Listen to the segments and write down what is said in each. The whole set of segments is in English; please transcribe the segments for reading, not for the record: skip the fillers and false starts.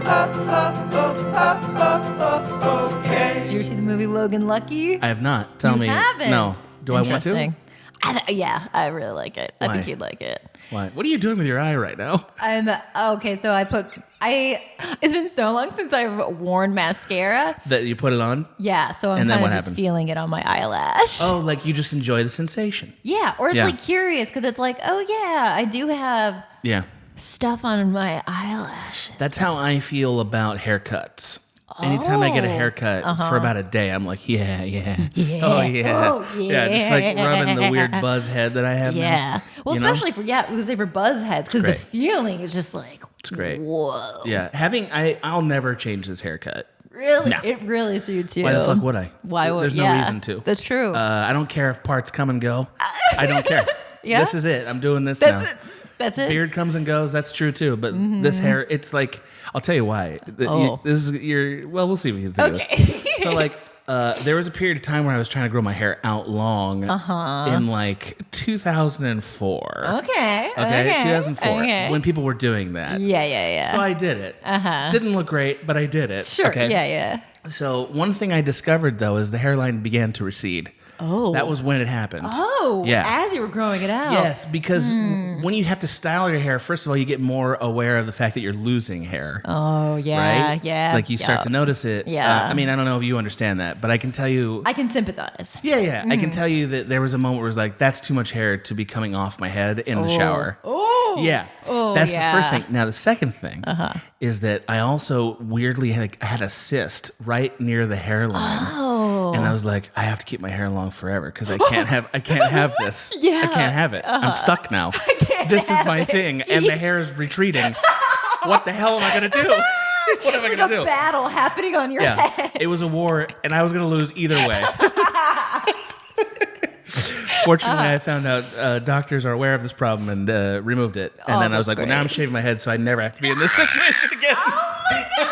Okay. Did you ever see the movie Logan Lucky? I have not. Tell me. Haven't. No. Do I want to? Yeah, I really like it. Why? I think you'd like it. Why? What are you doing with your eye right now? Okay. So it's been so long since I've worn mascara. That you put it on? Yeah. So I'm kind of just feeling it on my eyelash. Oh, like you just enjoy the sensation. Yeah. Or it's like curious because it's like, oh yeah, I do have stuff on my eyelashes. That's how I feel about haircuts. Anytime I get a haircut for about a day, I'm like, yeah. Oh, yeah. Yeah, just like rubbing the weird buzz head that I have now. Well, especially for buzz heads, because the feeling is just like, it's great. Whoa. Yeah. I'll never change this haircut. Really? No. It really suits you. Why the fuck would I? Why would? There's no reason to. That's true. I don't care if parts come and go. I don't care. Yeah? This is it. I'm doing this now. That's it. Beard comes and goes. That's true too. But this hair, it's like, I'll tell you why. Well, we'll see what you think of this. So like, there was a period of time where I was trying to grow my hair out long in like 2004. Okay. 2004. When people were doing that. Yeah. So I did it. Didn't look great, but I did it. Sure. Okay? Yeah. So one thing I discovered though is the hairline began to recede. Oh. That was when it happened. Oh. Yeah. As you were growing it out. Yes, because when you have to style your hair, first of all, you get more aware of the fact that you're losing hair. Oh, yeah. Right? Yeah. Like you start to notice it. Yeah. I mean, I don't know if you understand that, but I can tell you. I can sympathize. Yeah. I can tell you that there was a moment where it was like, that's too much hair to be coming off my head in the shower. Oh. Yeah. Oh, that's the first thing. Now, the second thing is that I also weirdly had a cyst right near the hairline. Oh. And I was like, I have to keep my hair long forever because I can't have this. Yeah. I can't have it. I'm stuck now. This is my thing, and the hair is retreating. What the hell am I gonna do? What am I gonna do? It's like a battle happening on your head. It was a war, and I was gonna lose either way. Fortunately, I found out doctors are aware of this problem and removed it. And then I was like, well, now I'm shaving my head, so I never have to be in this situation again. Oh my God!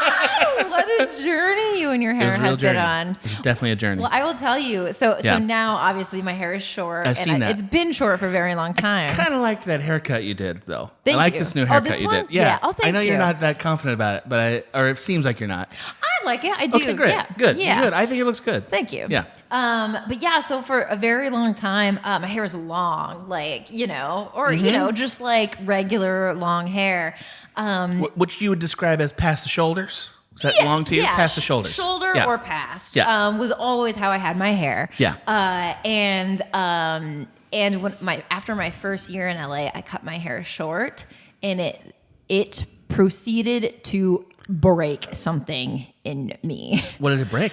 What a journey you and your hair have been on. It's definitely a journey. Well, I will tell you. So now, obviously, my hair is short. I've seen that. It's been short for a very long time. I kind of liked that haircut you did, though. Thank I like you. this new haircut you did. Yeah. Oh, thank you. I know you're not that confident about it, but or it seems like you're not. I like it. I do. Okay, great. Yeah. Good. Yeah. Good. I think it looks good. Thank you. Yeah. But yeah, so for a very long time, my hair was long, like, just like regular long hair. Which you would describe as past the shoulders? Is that long to you? Yeah, past the shoulders. Shoulder or past. Yeah. Was always how I had my hair. Yeah. And when after my first year in LA, I cut my hair short, and it proceeded to break something in me. What did it break?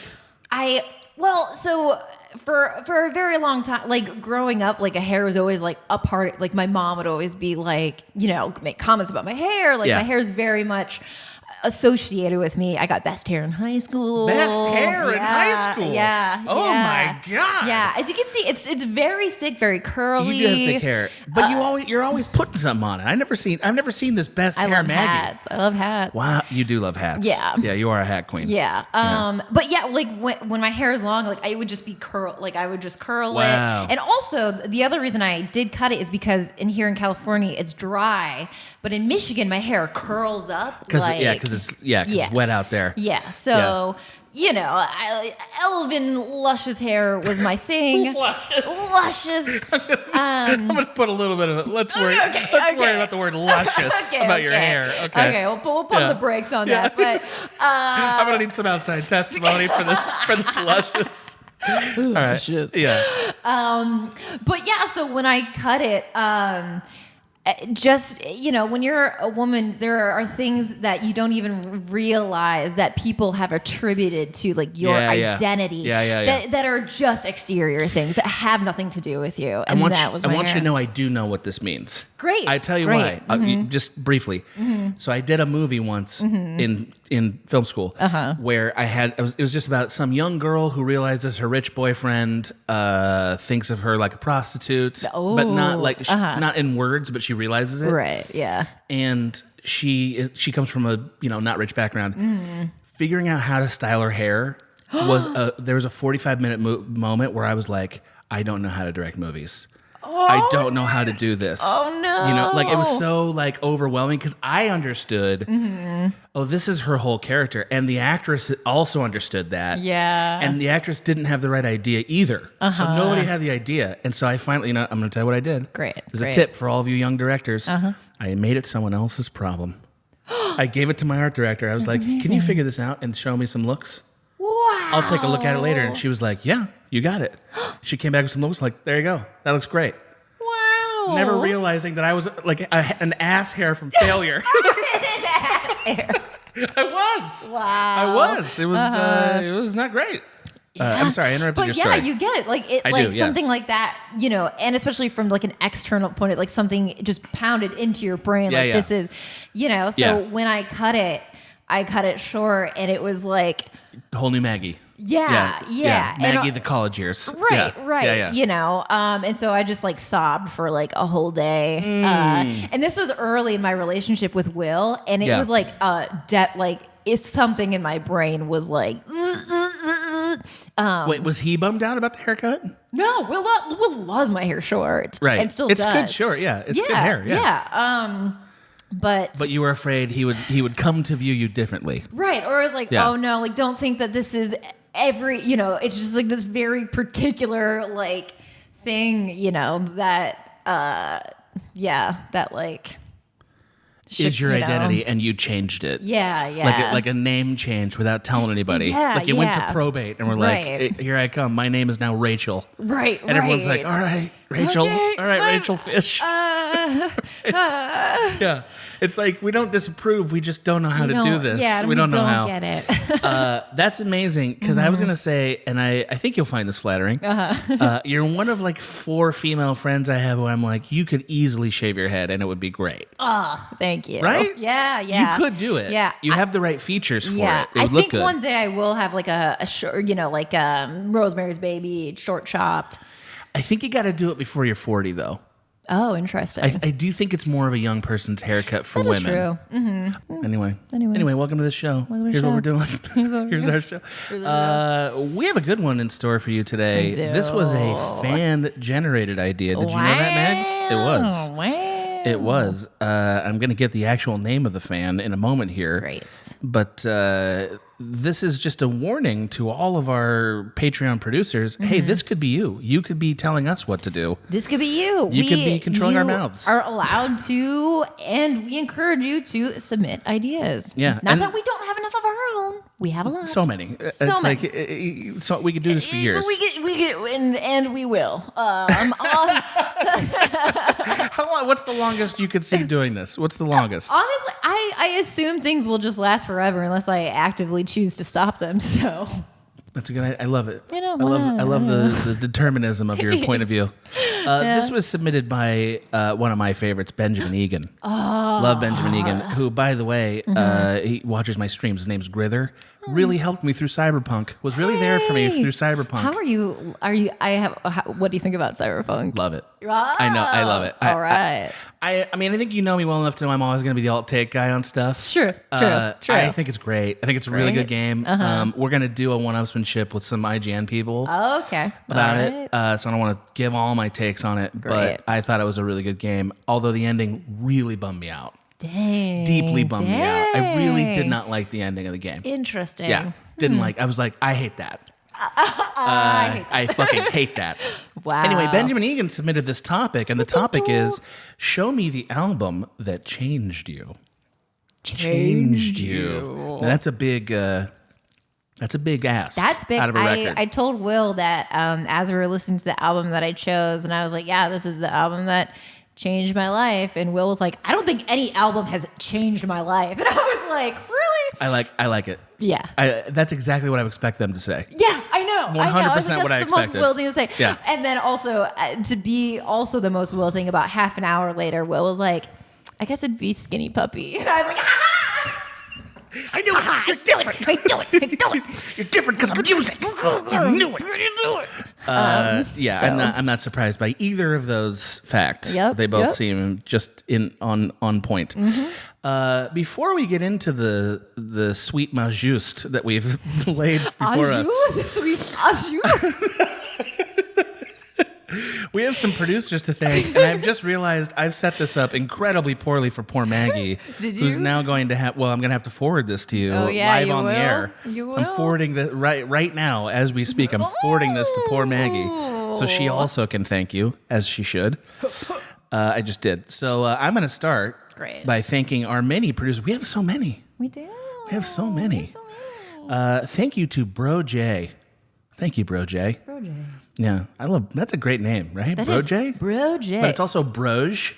So for a very long time, like growing up, like a hair was always like a part. Like my mom would always be like, make comments about my hair. Like my hair is very much associated with me. I got best hair in high school. Best hair in high school. Yeah. Oh my God. Yeah. As you can see, it's very thick, very curly. You do have thick hair, but you're always putting something on it. I've never seen this best hair, Maggie. I love hats. Wow, you do love hats. Yeah. Yeah, you are a hat queen. Yeah. But yeah, like when my hair is long, like I would just be I would just curl it. And also the other reason I did cut it is because here in California it's dry, but in Michigan my hair curls up. Because it's wet out there. Yeah. So. Elven luscious hair was my thing. Luscious. I'm gonna put a little bit of it. Let's worry about the word luscious about your hair. Okay. We'll pump the brakes on that. But I'm gonna need some outside testimony for this luscious. All right. Yeah. But yeah, so when I cut it, just, when you're a woman, there are things that you don't even realize that people have attributed to like your identity that are just exterior things that have nothing to do with you. And that was my hair. I want you to know I do know what this means. Great. I tell you why. Just briefly. So I did a movie once in film school where it was just about some young girl who realizes her rich boyfriend thinks of her like a prostitute, but not not in words, but she realizes it. Right. Yeah. And she comes from a not rich background. Figuring out how to style her hair there was a 45-minute moment where I was like, I don't know how to direct movies. I don't know how to do this. Oh no. You know, like it was so like overwhelming because I understood, oh, this is her whole character. And the actress also understood that. Yeah. And the actress didn't have the right idea either. So nobody had the idea. And so I finally, I'm going to tell you what I did. Great. There's a tip for all of you young directors. I made it someone else's problem. I gave it to my art director. I was like, can you figure this out and show me some looks? Wow. I'll take a look at it later. And she was like, yeah, you got it. She came back with some looks like, there you go. That looks great. Wow. Never realizing that I was like an ass hair from failure. I was. Wow. I was. It was not great. I'm sorry, I interrupted your story. But yeah, you get it. Like it, I like do, something yes. like that, you know, and especially from like an external point, like something just pounded into your brain. Like this is, you know. So when I cut it short, and it was like whole new Maggie. Yeah. Maggie, the college years. Right. Yeah. You know, and so I just like sobbed for like a whole day. And this was early in my relationship with Will, and it was like it's something in my brain was like. Wait, was he bummed out about the haircut? No, Will loves my hair short. Right. And still it's does. good short, yeah. It's good hair, yeah. Yeah. But you were afraid he would come to view you differently. Right. Or I was like, oh no, like don't think that this is you know, it's just like this very particular like thing, you know, that that like is your identity, and you changed it. Yeah. Like a name change without telling anybody. Yeah, like you went to probate and were like, here I come. My name is now Rachel. Right. And everyone's like, all right, Rachel. Okay, all right, Rachel Fish. Yeah. It's like we don't disapprove. We just don't know how to do this. Yeah, we don't know how. Get it. That's amazing because I was going to say, and I think you'll find this flattering. You're one of like 4 female friends I have who I'm like, you could easily shave your head and it would be great. Thank you. Right? Yeah. You could do it. Yeah. You have the right features for it. It would I look think good. one day I will have like a short, you know, like Rosemary's Baby, short chopped. I think you got to do it before you're 40, though. Oh, interesting. I do think it's more of a young person's haircut for that women. is true. Mm-hmm. Anyway, welcome to the show. Here's what we're doing. Here's our show. We have a good one in store for you today. This was a fan-generated idea. Did you know that, Mags? It was. Wow. It was. I'm going to get the actual name of the fan in a moment here. Great. But this is just a warning to all of our Patreon producers. Hey, this could be you. You could be telling us what to do. This could be you. You could be controlling our mouths. Are allowed to, and we encourage you to submit ideas. Yeah. Not that we don't have enough of our own. We have a lot. So many. It's like we could do this for years. And we will. How long? What's the longest you could see doing this? What's the longest? Honestly, I assume things will just last forever unless I actively choose to stop them. So that's a good idea. I love it. You know, I love the determinism of your point of view. This was submitted by one of my favorites, Benjamin Egan. Love Benjamin Egan, who, by the way, he watches my streams. His name's Grither. Really helped me through Cyberpunk. Was really there for me through Cyberpunk. How are you? What do you think about Cyberpunk? Love it. I know. I love it. All right. I mean, I think you know me well enough to know I'm always going to be the alt take guy on stuff. True. I think it's great. I think it's a really good game. We're going to do a one-upsmanship with some IGN people. Oh, okay. About it. So I don't want to give all my takes on it, but I thought it was a really good game. Although the ending really bummed me out. Dang. Deeply bummed me out. I really did not like the ending of the game. Interesting. Yeah. Didn't like. I was like, I hate that. I fucking hate that. Wow. Anyway, Benjamin Egan submitted this topic, and the topic is, show me the album that changed you. Changed you. Now, that's a big ask. That's big. Out of a record. I told Will that as we were listening to the album that I chose, and I was like, yeah, this is the album that changed my life. And Will was like, I don't think any album has changed my life. And I was like, really? I like it. Yeah. That's exactly what I would expect them to say. Yeah, I know. 100% what I expected. That's the most Will thing to say. Yeah. And then also, to be also the most Will thing, about half an hour later, Will was like, I guess it'd be Skinny Puppy. And I was like, I knew it. You're different. I do it. You're different because of music. You knew it. I'm not surprised by either of those facts. Yep, They both seem just on point. Before we get into the sweet ma juste that we've laid before us, the sweet au jus. We have some producers to thank, and I've just realized I've set this up incredibly poorly for poor Maggie, who's now going to have. Well, I'm going to have to forward this to you live on the air. You will. I'm forwarding this right now as we speak. I'm forwarding this to poor Maggie, so she also can thank you as she should. I just did. So I'm going to start by thanking our many producers. We have so many. We do. We have so many. Thank you to Bro J. Thank you, Bro J. Bro J. Yeah, that's a great name, right? That Bro J? Bro J. But it's also Broge,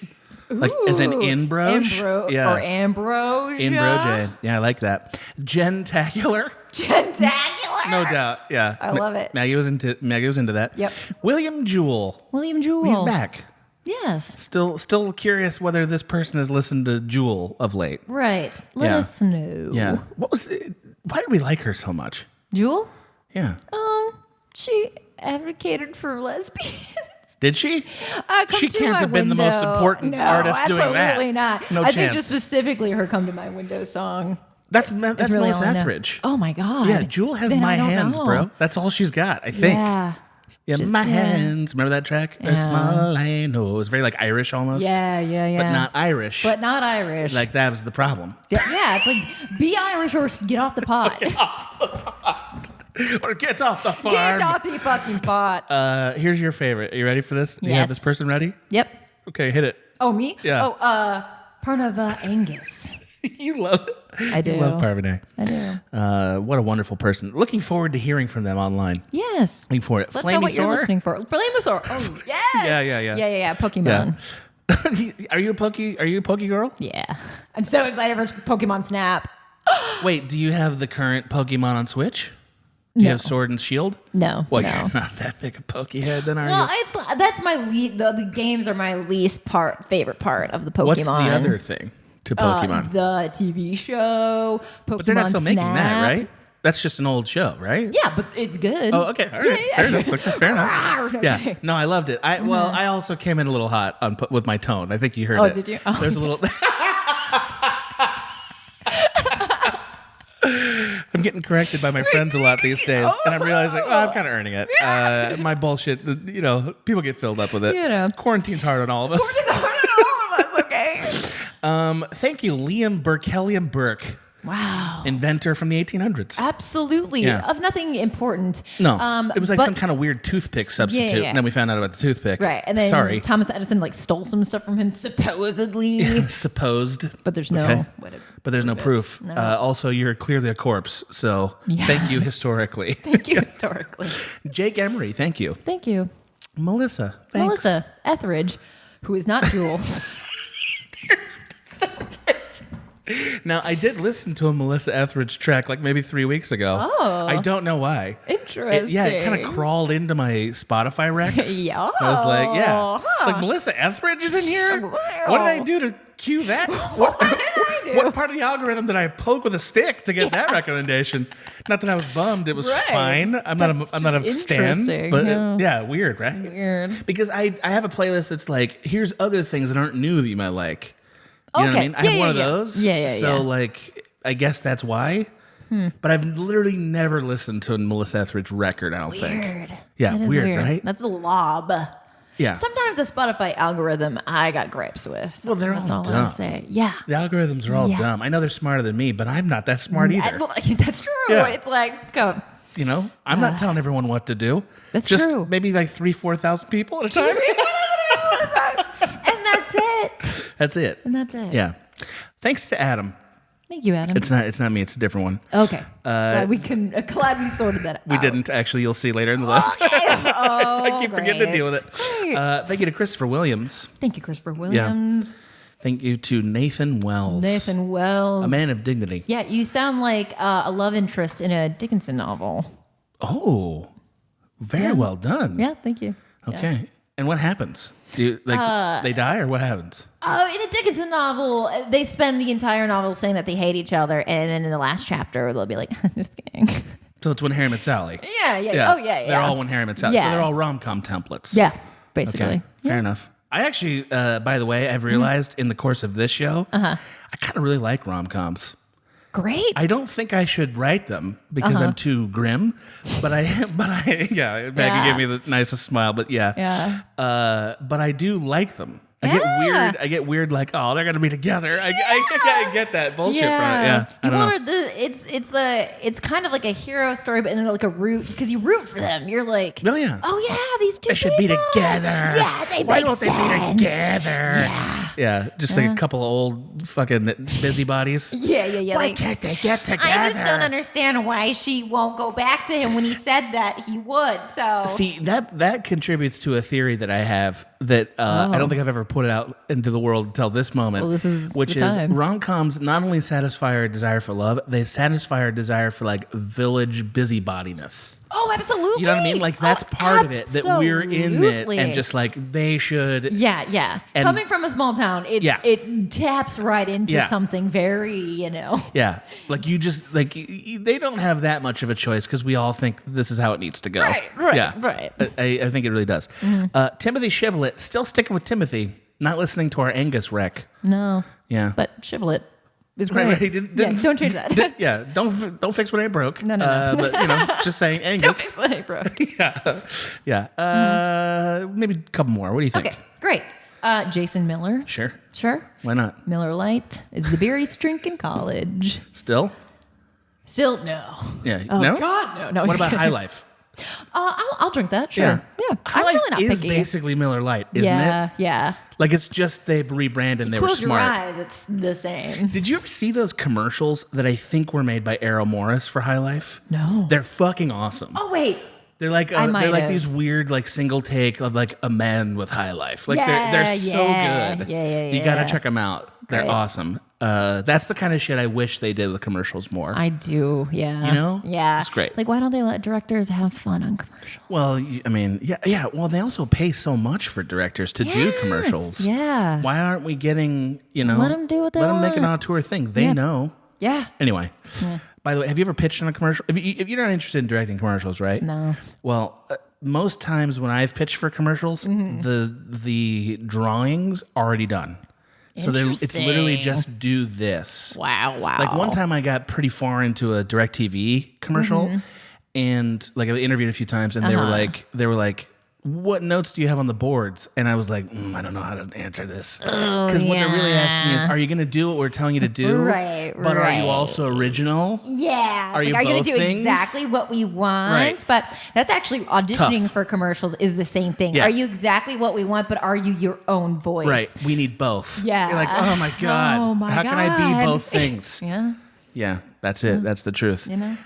like as in Broge. Or Ambrosia. Broge. Yeah, I like that. Gentacular. Gentacular. No doubt. Yeah. I love it. Maggie was into that. Yep. William Jewell. He's back. Yes. Still curious whether this person has listened to Jewel of late. Right. Let us know. Yeah. What was it? Why did we like her so much? Jewel? Yeah. She advocated for lesbians. Did she? She can't have been the most important artist doing that. Absolutely not. No I chance. think just specifically her "Come to My Window" song. That's really Melissa Etheridge. Oh my God. Yeah, Jewel has my hands, bro. That's all she's got, I think. Yeah, my hands. Remember that track? Yeah. Small, I know. It was very like Irish almost. Yeah. But not Irish. Like that was the problem. Yeah, it's like be Irish or get off the pot. Get off the pot. Or get off the farm. Get off the fucking pot. Here's your favorite. Are you ready for this? Do you have this person ready? Yep. Okay, hit it. Oh, me? Yeah. Oh, Parnava Angus. You love it. I do. You love Parvane. I do. What a wonderful person. Looking forward to hearing from them online. Yes. Looking forward. Let's know what you're listening for. Flamosaur. Oh, yes. Yeah. Pokemon. Yeah. Are you a Poke girl? Yeah. I'm so excited for Pokemon Snap. Wait, do you have the current Pokemon on Switch? Do you have Sword and Shield? No. Well, no. You're not that big a Pokehead, then, are you? Well, that's my the games are my least favorite part of the Pokemon. What's the other thing to Pokemon? The TV show, Pokemon But they're not still Snap. making that, right? That's just an old show, right? Yeah, but it's good. Oh, okay. All right. Yeah. Fair enough. Okay, fair enough. Okay. Yeah. No, I loved it. I also came in a little hot with my tone. I think you heard it. Oh, did you? Oh. There's a little... I'm getting corrected by my friends a lot these days, and I'm realizing, I'm kind of earning it. My bullshit, people get filled up with it. Quarantine's hard on all of us. Okay. Thank you, Liam Burkellium Burke. Wow. Inventor from the 1800s. Absolutely. Yeah. Of nothing important. No. It was like some kind of weird toothpick substitute, and then we found out about the toothpick. Right. And then Thomas Edison stole some stuff from him, supposedly. Supposed. But there's no... But there's no proof. No. Also, you're clearly a corpse, so thank you historically. Thank you historically. Jake Emery, thank you. Thank you. Melissa, thanks. Melissa Etheridge, who is not Jewel. Now, I did listen to a Melissa Etheridge track like maybe 3 weeks ago. Oh. I don't know why. Interesting. It kind of crawled into my Spotify recs. Yeah. I was like, It's like, Melissa Etheridge is in here? What did I do to cue that? What did I do? What part of the algorithm did I poke with a stick to get that recommendation? Not that I was bummed. It was fine. I'm not a stan. But weird, right? Weird. Because I have a playlist that's like, here's other things that aren't new that you might like. You know what I mean? I have one of those. So, like, I guess that's why. But I've literally never listened to a Melissa Etheridge record, I don't think. Weird. Yeah, weird, right? That's a lob. Yeah. Sometimes the Spotify algorithm I got gripes with. Well, That's all dumb. I say. Yeah. The algorithms are all dumb. I know they're smarter than me, but I'm not that smart either. That's true. Yeah. It's like, go. I'm not telling everyone what to do. That's just true. Maybe like 3,000-4,000 people at a time. And that's it. That's it. And that's it. Yeah. Thanks to Adam. Thank you, Adam. It's not me. It's a different one. Okay. Glad we sorted that out. We didn't actually. You'll see later in the list. Okay. I keep forgetting to deal with it. Thank you to Christopher Williams. Thank you, Christopher Williams. Yeah. Thank you to Nathan Wells. Nathan Wells. A man of dignity. Yeah, you sound like a love interest in a Dickinson novel. Oh, very well done. Yeah, thank you. Okay. Yeah. And what happens? Do they die or what happens? Oh, in a Dickinson novel, they spend the entire novel saying that they hate each other, and then in the last chapter, they'll be like, just kidding. So it's When Harry Met Sally. Yeah. Oh, yeah. They're all When Harry Met Sally. Yeah. So they're all rom-com templates. Yeah, basically. Okay. Fair enough. I actually, by the way, I've realized in the course of this show, I kind of really like rom-coms. Great. I don't think I should write them because I'm too grim, but Maggie gave me the nicest smile, but but I do like them. I get weird like, oh, they're gonna be together. I get that bullshit from it. Yeah. People it's kind of like a hero story, but in like a root, because you root for them. You're like, oh yeah, these two they should be together. Yeah, Why don't they be together? Yeah. Just like a couple of old fucking busybodies. Yeah. Why can't they get together? I just don't understand why she won't go back to him when he said that he would. So see, that contributes to a theory that I have that I don't think I've ever put it out into the world until this moment. Well, this is which is rom-coms not only satisfy our desire for love, they satisfy our desire for like village busybodiness. Oh, absolutely. You know what I mean? Like that's part of it, that we're in it and just like they should. Yeah. And coming from a small town, it taps right into something very, Yeah. Like you just like they don't have that much of a choice because we all think this is how it needs to go. Right. I think it really does. Timothy Shivlet, still sticking with Timothy, not listening to our Angus wreck. No. Yeah. But Shivlet is great. Right. Don't change that. Don't fix what ain't broke. No. But just saying Angus. Don't fix what ain't broke. Maybe a couple more. What do you think? Okay, great. Jason Miller. Sure. Why not? Miller Lite is the beer he's drinking in college. Still, no. Yeah. Oh, no? God, no. What about High Life? I'll drink that. Sure. Yeah. High I'm Life really not is picky. basically Miller Lite, isn't it? Yeah. Like it's just they rebranded and they were Close smart. your eyes, it's the same. Did you ever see those commercials that I think were made by Errol Morris for High Life? No. They're fucking awesome. Oh wait. They're like these weird like single take of like a man with High Life. Like they're so good. Yeah. You gotta check them out. They're Great. awesome. That's the kind of shit I wish they did with commercials more. I do, yeah. You know? Yeah. It's great. Like, why don't they let directors have fun on commercials? Well, I mean, yeah. Well, they also pay so much for directors to do commercials. Yeah. Why aren't we getting, let them do what they want. Let them make an auteur thing. They know. Yeah. Anyway. By the way, have you ever pitched on a commercial? If you're not interested in directing commercials, right? No. Well, most times when I've pitched for commercials, the drawings already done. So it's literally just do this. Wow. Like one time I got pretty far into a DirecTV commercial and like I interviewed a few times and they were like, what notes do you have on the boards? And I was like, I don't know how to answer this. Because what they're really asking is, are you going to do what we're telling you to do? Right. But are you also original? Yeah. Are you going to do things? exactly what we want? Right. But that's actually auditioning for commercials is the same thing. Yeah. Are you exactly what we want, but are you your own voice? Right. We need both. Yeah. You're like, oh my God. How can I be both things? Yeah. Yeah. That's it. That's the truth. Anyway,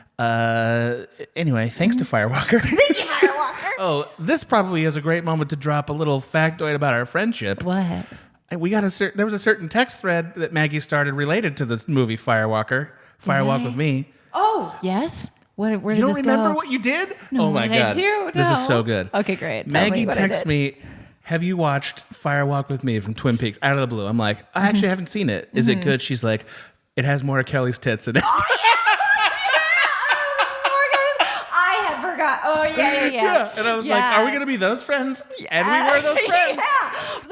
thanks to Firewalker. Thank you, Firewalker. Oh, this probably is a great moment to drop a little factoid about our friendship. What? We got there was a certain text thread that Maggie started related to the movie Firewalker. Firewalk with Me. Oh, yes. Where did this go? You don't remember what you did? No, oh my God. I do? This No. is so good. Okay, great. Maggie texts me, have you watched Firewalk with Me from Twin Peaks? Out of the blue. I'm like, I actually haven't seen it. Is it good? She's like, it has more of Kelly's tits in it. Oh, yeah. And I was like, are we going to be those friends? And we were those friends.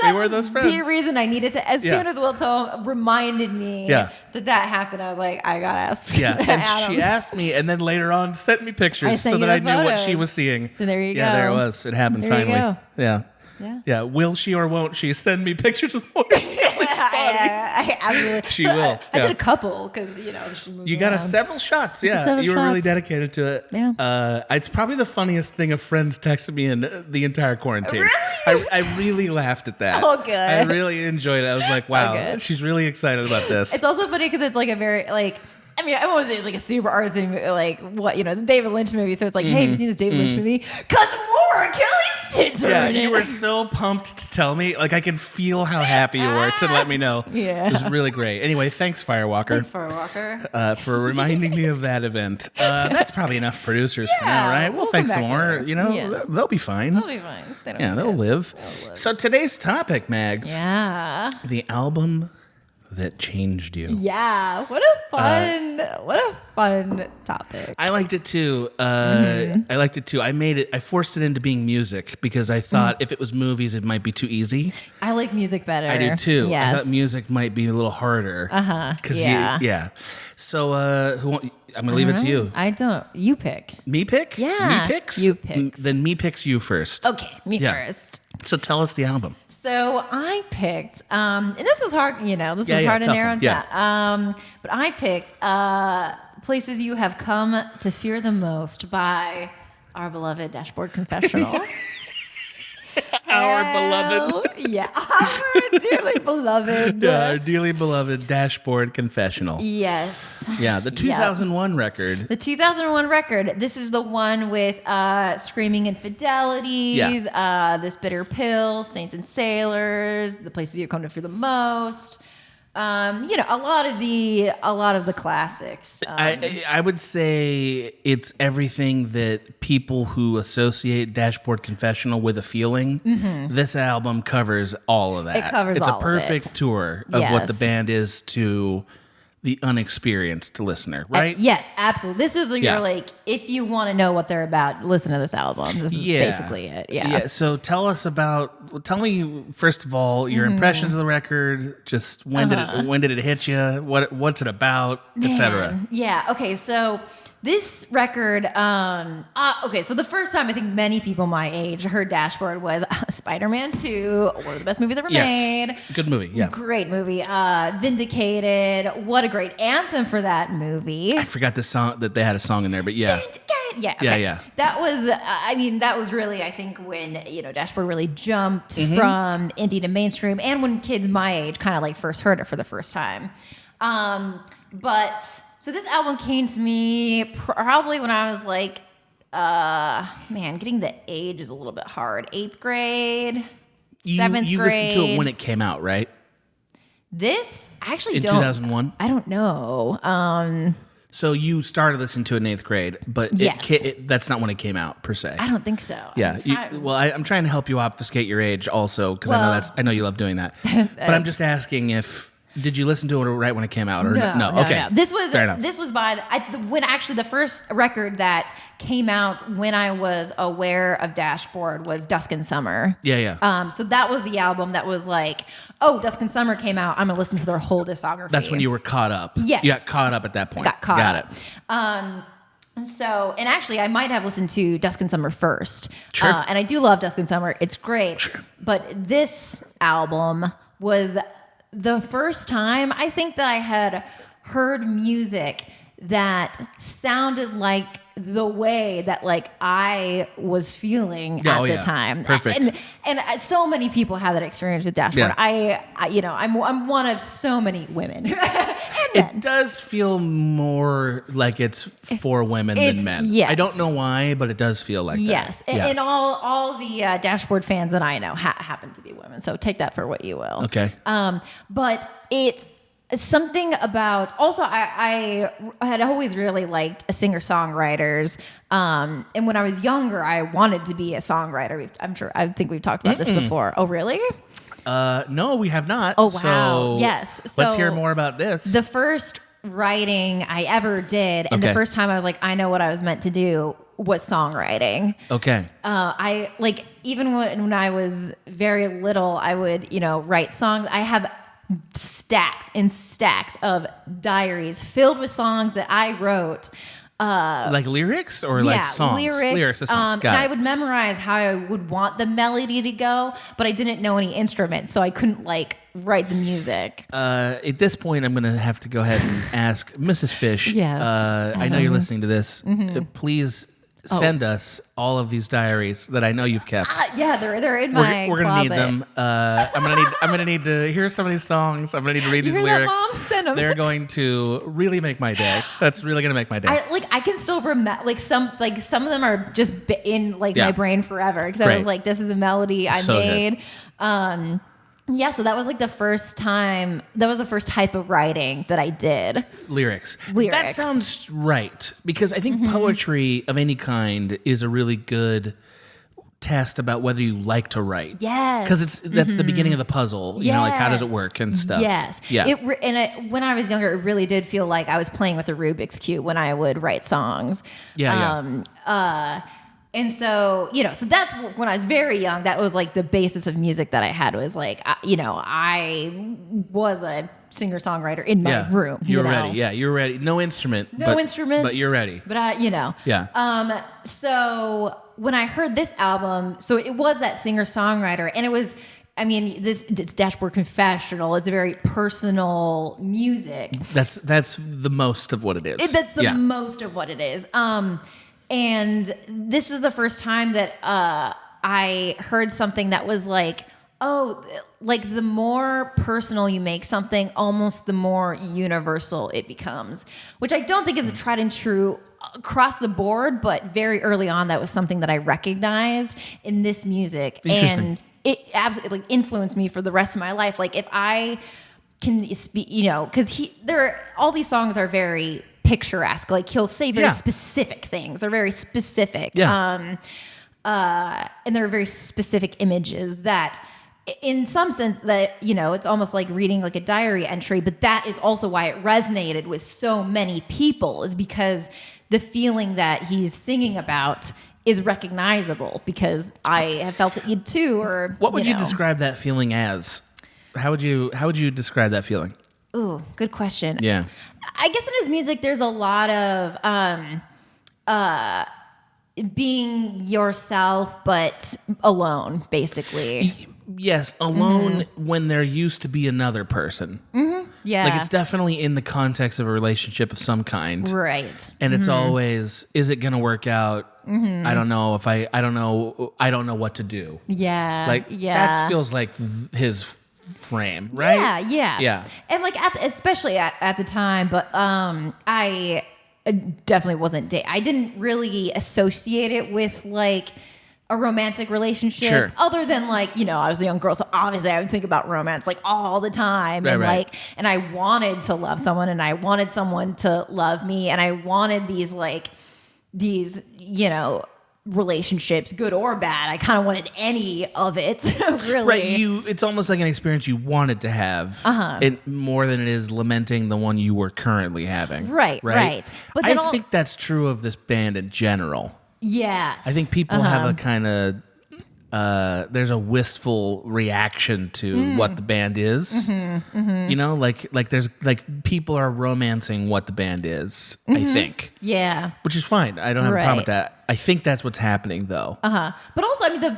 We were those friends. The reason I needed to, as soon as Will told reminded me that happened, I was like, I got to ask. Yeah. And Adam. she asked me and then later on sent me pictures so that I knew what she was seeing. So there you go. Yeah, there it was. It happened finally. You go. Yeah. Yeah. Will she or won't she send me pictures of more? I absolutely. She will. I did a couple because she moved You got around. Several shots. Yeah, you were really dedicated to it. Yeah. It's probably the funniest thing a friend's texted me in the entire quarantine. Really? I really laughed at that. Oh, good. I really enjoyed it. I was like, wow, she's really excited about this. It's also funny because it's like a very I mean, I won't say it's like a super artsy movie, like what it's a David Lynch movie, so it's like, hey, have you seen this David Lynch movie? Cause more Kelly's tits are in it. You were so pumped to tell me. Like I could feel how happy you were to let me know. Yeah, it was really great. Anyway, thanks Firewalker. Thanks Firewalker for reminding me of that event. That's probably enough producers for now, right? We'll thank some more. They'll be fine. They'll be fine. They'll live. So today's topic, Mags. Yeah. The album that changed you. Yeah, what a fun topic. I liked it too. I forced it into being music because I thought if it was movies, it might be too easy. I like music better. I do too. Yes. I thought music might be a little harder. Yeah. So I'm gonna leave it to you. I don't. You pick. Me pick? Yeah. Me picks? You picks. Then me picks you first. Okay, me first. So tell us the album. So I picked, and this was hard, this is hard to narrow down. But I picked Places You Have Come to Fear the Most by our beloved Dashboard Confessional. Our beloved. Yeah, our dearly beloved. Our dearly beloved Dashboard Confessional. Yes. Yeah, the 2001 record. The 2001 record. This is the one with Screaming Infidelities, This Bitter Pill, Saints and Sailors, The Places You Come to Fear the Most. A lot of the classics. I would say it's everything that people who associate Dashboard Confessional with a feeling. This album covers all of that. It covers all of it. It's a perfect tour of what the band is to the unexperienced listener, right? Yes, absolutely. This is if you want to know what they're about, listen to this album. This is basically it. Yeah. So tell me first of all your impressions of the record. Just when did it hit you? What's it about, etc. Yeah. Okay. So this record. So the first time I think many people my age heard Dashboard was Spider-Man 2, one of the best movies ever made. Good movie. Yeah. Great movie. Vindicated. What a great anthem for that movie. I forgot the song that they had a song in there, but yeah. Yeah. Okay. Yeah. That was really, I think, when, Dashboard really jumped from indie to mainstream, and when kids my age kind of like first heard it for the first time. So this album came to me probably when I was like, getting the age is a little bit hard. 8th grade, 7th grade. You listened to it when it came out, right? This, I actually in don't. 2001? I don't know. So you started listening to it in 8th grade, but that's not when it came out per se. I don't think so. Yeah. I'm trying to help you obfuscate your age also, because I know you love doing that. But I'm just asking if. Did you listen to it right when it came out? Or no? Okay. No. This was the first record that came out when I was aware of Dashboard was Dusk and Summer. Yeah. So that was the album that was like, oh, Dusk and Summer came out. I'm gonna listen to their whole discography. That's when you were caught up. Yes. You got caught up at that point. Got it. So, and actually, I might have listened to Dusk and Summer first. Sure. And I do love Dusk and Summer. It's great. Sure. But this album was the first time I think that I had heard music that sounded like the way that like I was feeling at the time. Perfect. And so many people have that experience with Dashboard. Yeah. I'm one of so many women and men. It does feel more like it's for women than men. Yes. I don't know why, but it does feel like that. Yes. And all the Dashboard fans that I know happen to be women. So take that for what you will. Okay. But it something about also I had always really liked singer-songwriters. And when I was younger, I wanted to be a songwriter. I think we've talked about this before. Oh, really? No, we have not. Oh, wow. So Yes. Let's hear more about this. The first writing I ever did, and the first time I was like, I know what I was meant to do, was songwriting. Okay. I like, even when I was very little, I would, write songs. I have stacks and stacks of diaries filled with songs that I wrote. Like lyrics or like songs? Lyrics to songs. And I would memorize how I would want the melody to go, but I didn't know any instruments, so I couldn't like write the music. At this point, I'm going to have to go ahead and ask Mrs. Fish. Yes. I know you're listening to this. Please send us all of these diaries that I know you've kept. Yeah, they're in my We're gonna closet. need them. I'm gonna need to hear some of these songs. I'm gonna need to read these lyrics. Mom? Send them. They're going to really make my day. That's really gonna make my day. I can still remember some of them are just in my brain forever, because I was like, this is a melody I made. Yeah, so that was like the first time. That was the first type of writing that I did. Lyrics. That sounds right, because I think poetry of any kind is a really good test about whether you like to write. Yes. Because that's the beginning of the puzzle. You know, like how does it work and stuff. Yes. Yeah. When I was younger, it really did feel like I was playing with a Rubik's Cube when I would write songs. And so, so that's when I was very young, that was like the basis of music that I had was like, I was a singer-songwriter in my room. You were ready. Yeah, you were ready. No instrument. But you're ready. But Yeah. So when I heard this album, so it was that singer-songwriter, and it was, it's Dashboard Confessional. It's a very personal music. That's the most of what it is. That's the most of what it is. And this is the first time that I heard something that was like, the more personal you make something, almost the more universal it becomes, which I don't think is a tried and true across the board, but very early on, that was something that I recognized in this music. And it absolutely influenced me for the rest of my life. Like if I can speak, because all these songs are very picturesque. Like he'll say very specific things. They're very specific. Yeah. And they're very specific images that in some sense that, it's almost like reading like a diary entry, but that is also why it resonated with so many people, is because the feeling that he's singing about is recognizable, because I have felt it too. Or what would you describe that feeling as? How would you describe that feeling? Ooh, good question. Yeah. I guess in his music, there's a lot of being yourself, but alone, basically. Yes, alone when there used to be another person. Mm-hmm. Yeah. Like it's definitely in the context of a relationship of some kind. Right. And it's always, is it going to work out? Mm-hmm. I don't know I don't know what to do. Yeah. Like that feels like his frame, right? Yeah. And like especially at the time, but I definitely wasn't I didn't really associate it with like a romantic relationship, other than like, I was a young girl, so obviously I would think about romance like all the time. And I wanted to love someone, and I wanted someone to love me, and I wanted these relationships, good or bad. I kind of wanted any of it, really. Right. It's almost like an experience you wanted to have, more than it is lamenting the one you were currently having. Right. But I think that's true of this band in general. Yes. I think people have a kind of there's a wistful reaction to what the band is. Like there's like people are romancing what the band is, I think. Yeah. Which is fine. I don't have a problem with that. I think that's what's happening though. But also, the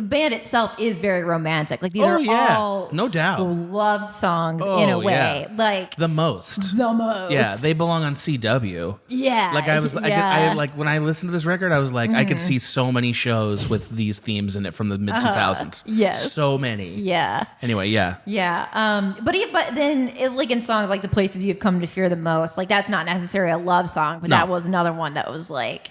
band itself is very romantic. Like these are all no doubt love songs in a way. Yeah. Like the most. Yeah, they belong on CW. Yeah. Like I like when I listened to this record, I was like, I could see so many shows with these themes in it from the mid 2000s. Yes. So many. Yeah. Anyway, yeah. Yeah. But then like in songs like The Places You've Come to Fear the Most, like that's not necessarily a love song, but that was another one that was like,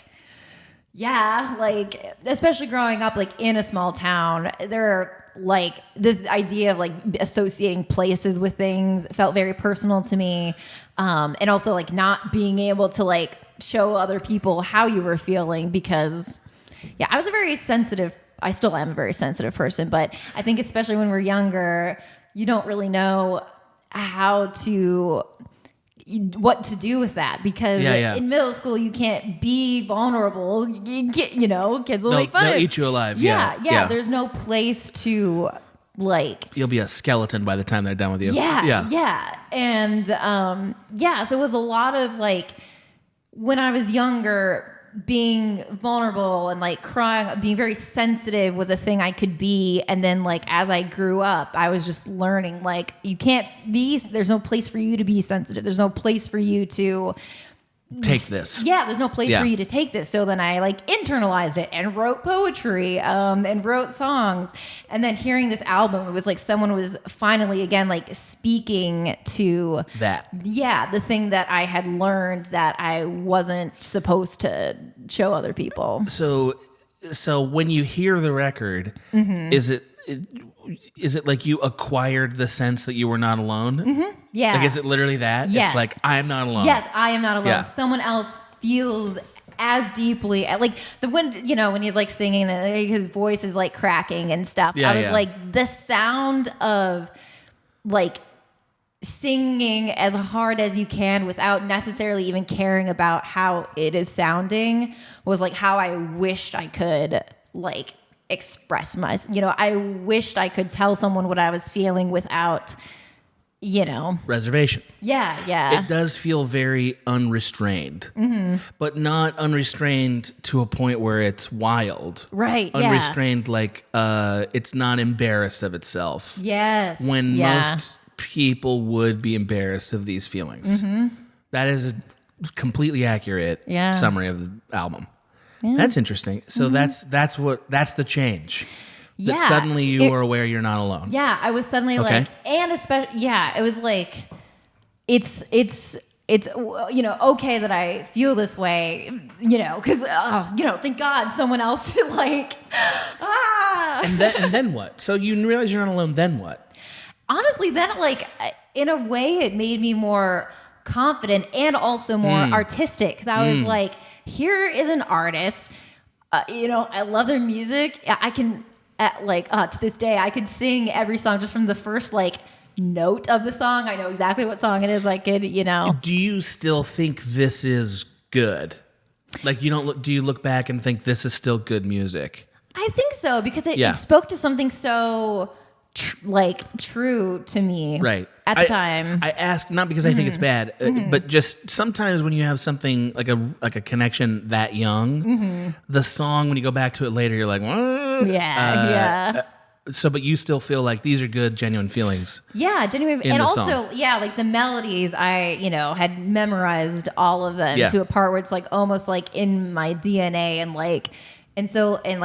yeah, like especially growing up like in a small town, there are like the idea of like associating places with things felt very personal to me. And also like not being able to like show other people how you were feeling, because I was I still am a very sensitive person, but I think especially when we're younger, you don't really know what to do with that, because in middle school you can't be vulnerable. Kids will make fun of you. They'll eat you alive. Yeah. There's no place to like. You'll be a skeleton by the time they're done with you. Yeah. And so it was a lot of like when I was younger, being vulnerable and like crying, being very sensitive was a thing I could be. And then like as I grew up, I was just learning like there's no place for you to be sensitive. There's no place for you to take this. Yeah, there's no place for you to take this. So then I like internalized it and wrote poetry and wrote songs. And then hearing this album, it was like someone was finally again like speaking to that. Yeah, the thing that I had learned that I wasn't supposed to show other people. So when you hear the record, is it like you acquired the sense that you were not alone? Mm-hmm. Yeah. Like, is it literally that? Yes. It's like, I'm not alone. Yes, I am not alone. Yeah. Someone else feels as deeply, like when he's like singing and his voice is like cracking and stuff. I was like, the sound of like singing as hard as you can without necessarily even caring about how it is sounding was like how I wished I could like express myself. I wished I could tell someone what I was feeling without, reservation. Yeah. It does feel very unrestrained, but not unrestrained to a point where it's wild. Right. Unrestrained, like it's not embarrassed of itself. Yes. When most people would be embarrassed of these feelings. That is a completely accurate summary of the album. That's interesting. So that's the change. That suddenly you are aware you're not alone. Yeah, I was suddenly like, and especially, it was like, it's okay that I feel this way, because thank God someone else like, And then what? So you realize you're not alone. Then what? Honestly, then like in a way, it made me more confident and also more artistic because I was like, here is an artist. I love their music. I can to this day, I could sing every song just from the first like note of the song. I know exactly what song it is. I could, Do you still think this is good? Like do you look back and think this is still good music? I think so because it spoke to something so true to me at the time. I ask not because I think it's bad, but just sometimes when you have something like a connection that young, the song when you go back to it later, you're like, So, but you still feel like these are good, genuine feelings. Yeah, genuine, and also, like the melodies, I had memorized all of them to a part where it's like almost like in my DNA, and like. And so, and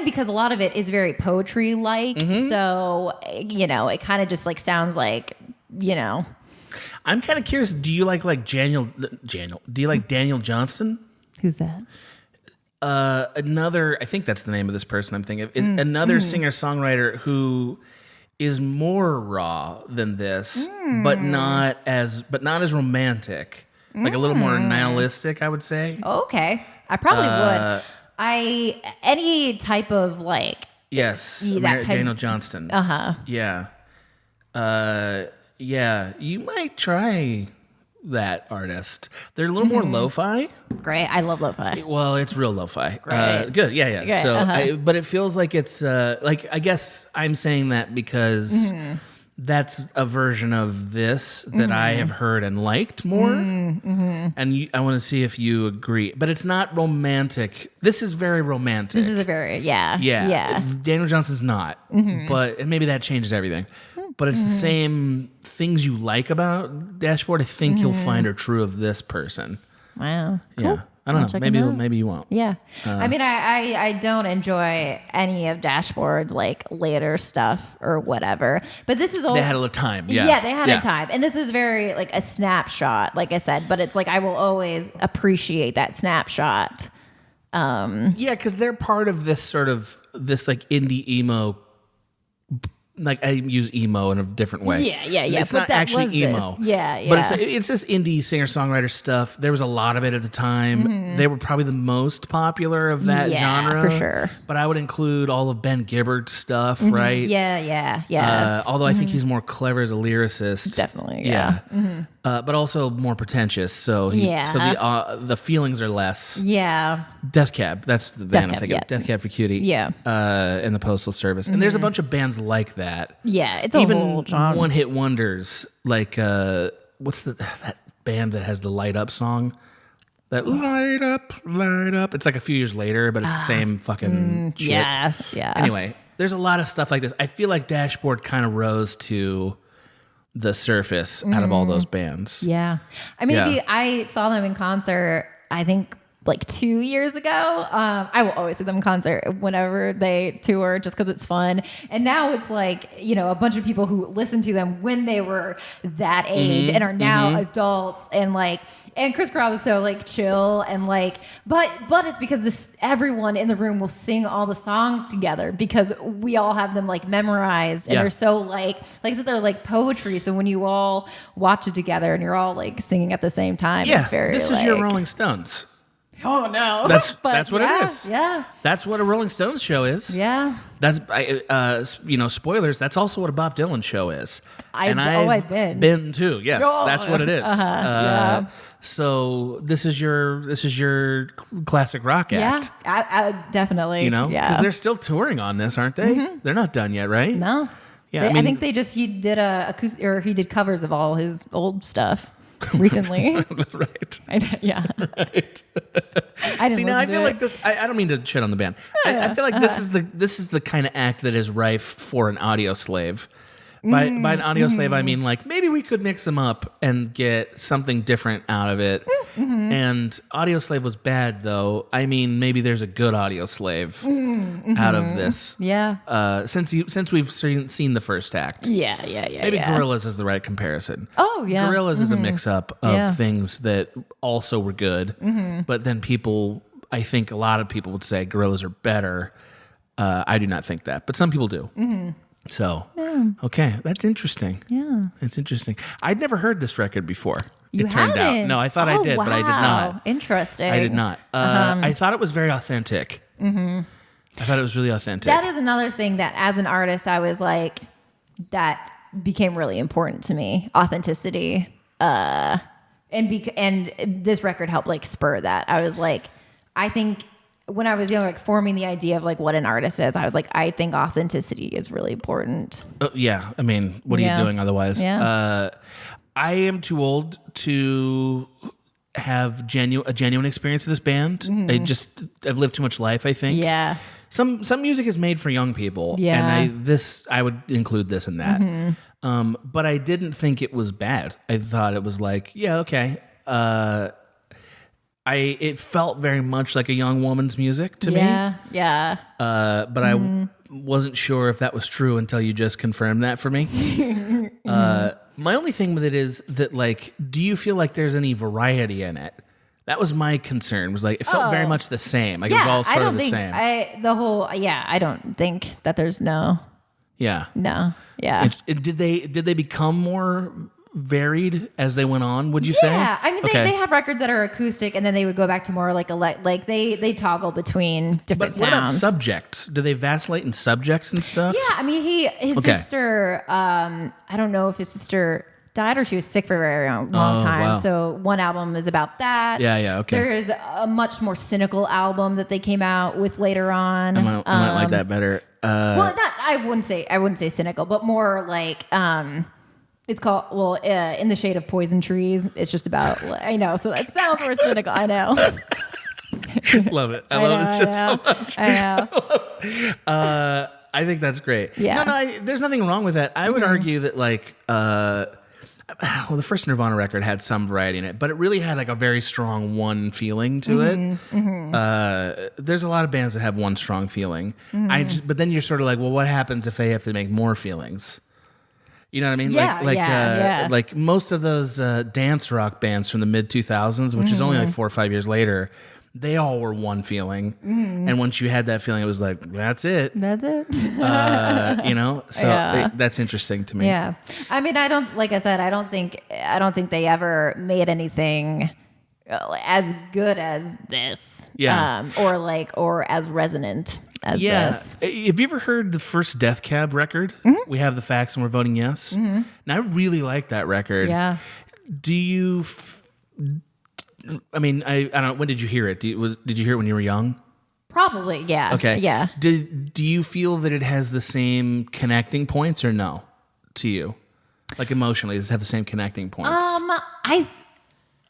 because a lot of it is very poetry like, so, it kind of just like sounds like, I'm kind of curious. Do you like Daniel? Do you like Daniel Johnston? Who's that? Another, I think that's the name of this person I'm thinking of, is another singer-songwriter who is more raw than this, but not as romantic. Like a little more nihilistic, I would say. Okay. I probably would. Any type of like Daniel Johnston. Yeah. You might try that artist. They're a little more lo-fi. Great. I love lo-fi. Well, it's real lo-fi. Great. Good. Yeah. Great. So, but it feels like it's I guess I'm saying that because that's a version of this that I have heard and liked more. And I want to see if you agree. But it's not romantic. This is very romantic. This is a very, yeah. Daniel Johnston's not. But and maybe that changes everything. But it's the same things you like about Dashboard, I think you'll find are true of this person. Wow. Cool. Yeah. I don't know. Maybe you won't. Yeah. I mean, I don't enjoy any of Dashboard's like later stuff or whatever. But this is all. They had a time. Yeah. Yeah, they had a time. And this is very like a snapshot, like I said. But it's like I will always appreciate that snapshot. Yeah, because they're part of this sort of this like indie emo. Like I use emo in a different way. Yeah. It's not actually emo. Yeah. But it's this indie singer-songwriter stuff. There was a lot of it at the time. They were probably the most popular of that genre. For sure. But I would include all of Ben Gibbert's stuff, right? Yeah. Although I think he's more clever as a lyricist. Definitely, yeah. But also more pretentious. So the feelings are less. Yeah. Death Cab, that's the band I'm thinking of. Death Cab for Cutie. Yeah. And the Postal Service. And there's a bunch of bands like that. Yeah, it's a whole genre. Even one-hit wonders, like, what's that band that has the Light Up song? That Light Up. It's like a few years later, but it's the same fucking shit. Yeah. Anyway, there's a lot of stuff like this. I feel like Dashboard kind of rose to the surface out of all those bands. Yeah. I mean, I saw them in concert, I think, like 2 years ago. I will always see them in concert whenever they tour just because it's fun. And now it's like, a bunch of people who listened to them when they were that age and are now adults and Chris Corral was so like chill and like, but it's because everyone in the room will sing all the songs together because we all have them like memorized and they're so like I said, they're like poetry. So when you all watch it together and you're all like singing at the same time, it's very this is your Rolling Stones. Oh no. That's what it is. Yeah. That's what a Rolling Stones show is. Yeah. That's spoilers. That's also what a Bob Dylan show is. I've been too. Yes, that's what it is. Yeah. So this is your classic rock act. Yeah, I definitely. Because they're still touring on this, aren't they? Mm-hmm. They're not done yet, right? No. Yeah, I think he did covers of all his old stuff recently. Right. Yeah. Right. I didn't See, now I feel like this. I don't mean to shit on the band. I feel like this is the kind of act that is rife for an audio slave. By an audio slave, I mean like maybe we could mix them up and get something different out of it. Mm-hmm. And audio slave was bad, though. I mean, maybe there's a good audio slave out of this. Yeah. Since we've seen the first act. Yeah. Maybe Gorillaz is the right comparison. Oh yeah. Gorillaz is a mix up of things that also were good, but then I think a lot of people would say Gorillaz are better. I do not think that, but some people do. Mm-hmm. So, okay, that's interesting. Yeah. It's interesting. I'd never heard this record before. You it turned haven't? out. No, I thought I did, but I did not. Interesting. I did not. I thought it was very authentic. Mm-hmm. I thought it was really authentic. That is another thing that as an artist, I was like, that became really important to me. Authenticity. And this record helped like spur that. I was like, I think when I was young, like forming the idea of like what an artist is, I was like, I think authenticity is really important. Yeah. I mean, what are you doing otherwise? Yeah. I am too old to have a genuine experience of this band. Mm-hmm. I've lived too much life, I think. Yeah. Some music is made for young people. Yeah. And I would include this in that. Mm-hmm. But I didn't think it was bad. I thought it was like, yeah, okay. It felt very much like a young woman's music to me. Yeah. But I wasn't sure if that was true until you just confirmed that for me. My only thing with it is that, like, do you feel like there's any variety in it? That was my concern. Was like it felt very much the same. Like it was all sort of the same. I don't think that there's no. Yeah. No. Yeah. Did they become more varied as they went on, would you say? Yeah, I mean they have records that are acoustic, and then they would go back to more like they toggle between different sounds. What about subjects? Do they vacillate in subjects and stuff? Yeah, I mean his sister. I don't know if his sister died or she was sick for a very long time. Wow. So one album is about that. Yeah. Okay. There is a much more cynical album that they came out with later on. I might like that better. Well, I wouldn't say cynical, but more like. It's called, In the Shade of Poison Trees. It's just about, I know, so that sounds more cynical. I know. Love it. I love this shit so much. I know. I think that's great. Yeah. No, there's nothing wrong with that. I would argue that, like, the first Nirvana record had some variety in it, but it really had, like, a very strong one feeling to it. Mm-hmm. There's a lot of bands that have one strong feeling. Mm-hmm. But then you're sort of like, well, what happens if they have to make more feelings? You know what I mean? Yeah, like most of those dance rock bands from the mid 2000s, which is only like 4 or 5 years later, they all were one feeling. Mm-hmm. And once you had that feeling, it was like, that's it. That's it. So that's interesting to me. Yeah. I mean, I don't think they ever made anything as good as this. Yeah. Or as resonant as this. Have you ever heard the first Death Cab record? Mm-hmm. We Have the Facts and We're Voting Yes. Mm-hmm. Now I really like that record. Yeah. Do you? I mean, I don't know. When did you hear it? Did you hear it when you were young? Probably. Yeah. Okay. Yeah. Do you feel that it has the same connecting points or no? To you, like emotionally, does it have the same connecting points?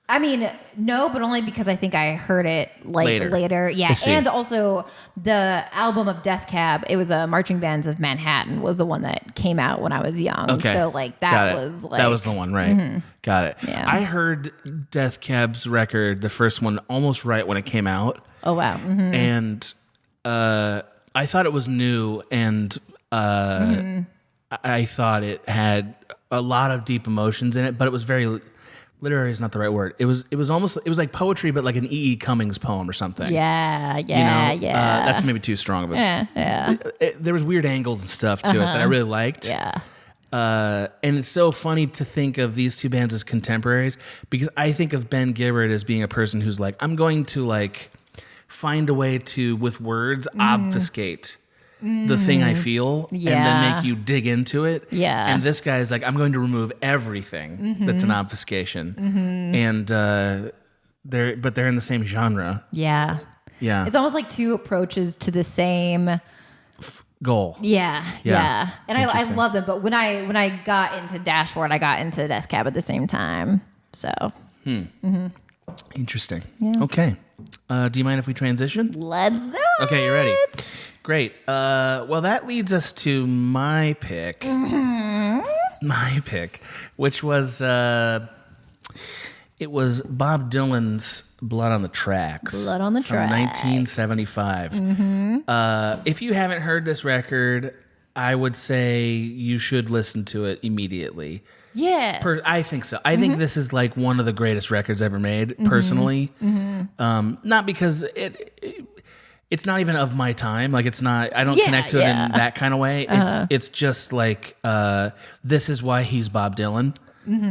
I mean, no, but only because I think I heard it later. Yeah. And also the album of Death Cab, it was a Marching Bands of Manhattan was the one that came out when I was young. Okay. So like that was like. That was the one, right? Mm-hmm. Got it. Yeah. I heard Death Cab's record, the first one, almost right when it came out. Oh, wow. Mm-hmm. And I thought it was new and I thought it had a lot of deep emotions in it, but it was very... Literary is not the right word. It was like poetry, but like an E.E. Cummings poem or something. Yeah. That's maybe too strong of it. Yeah. There was weird angles and stuff to it that I really liked. Yeah. And it's so funny to think of these two bands as contemporaries, because I think of Ben Gibbard as being a person who's like, I'm going to like find a way to, with words, obfuscate the thing I feel and then make you dig into it. Yeah. And this guy's like, I'm going to remove everything that's an obfuscation. And they're in the same genre. Yeah. Yeah. It's almost like two approaches to the same goal. Yeah. And I love them, but when I got into Dashboard, I got into Death Cab at the same time. So. Interesting. Yeah. Okay. Do you mind if we transition? Let's do it. Okay, you ready? Great. Well, that leads us to my pick. My pick, which was it was Bob Dylan's "Blood on the Tracks." Blood on the Tracks. From 1975. If you haven't heard this record, I would say you should listen to it immediately. Yes. I think so. I think this is like one of the greatest records ever made, personally. Not because it's not even of my time. Like it's not, I don't connect to it in that kind of way. It's just like, this is why he's Bob Dylan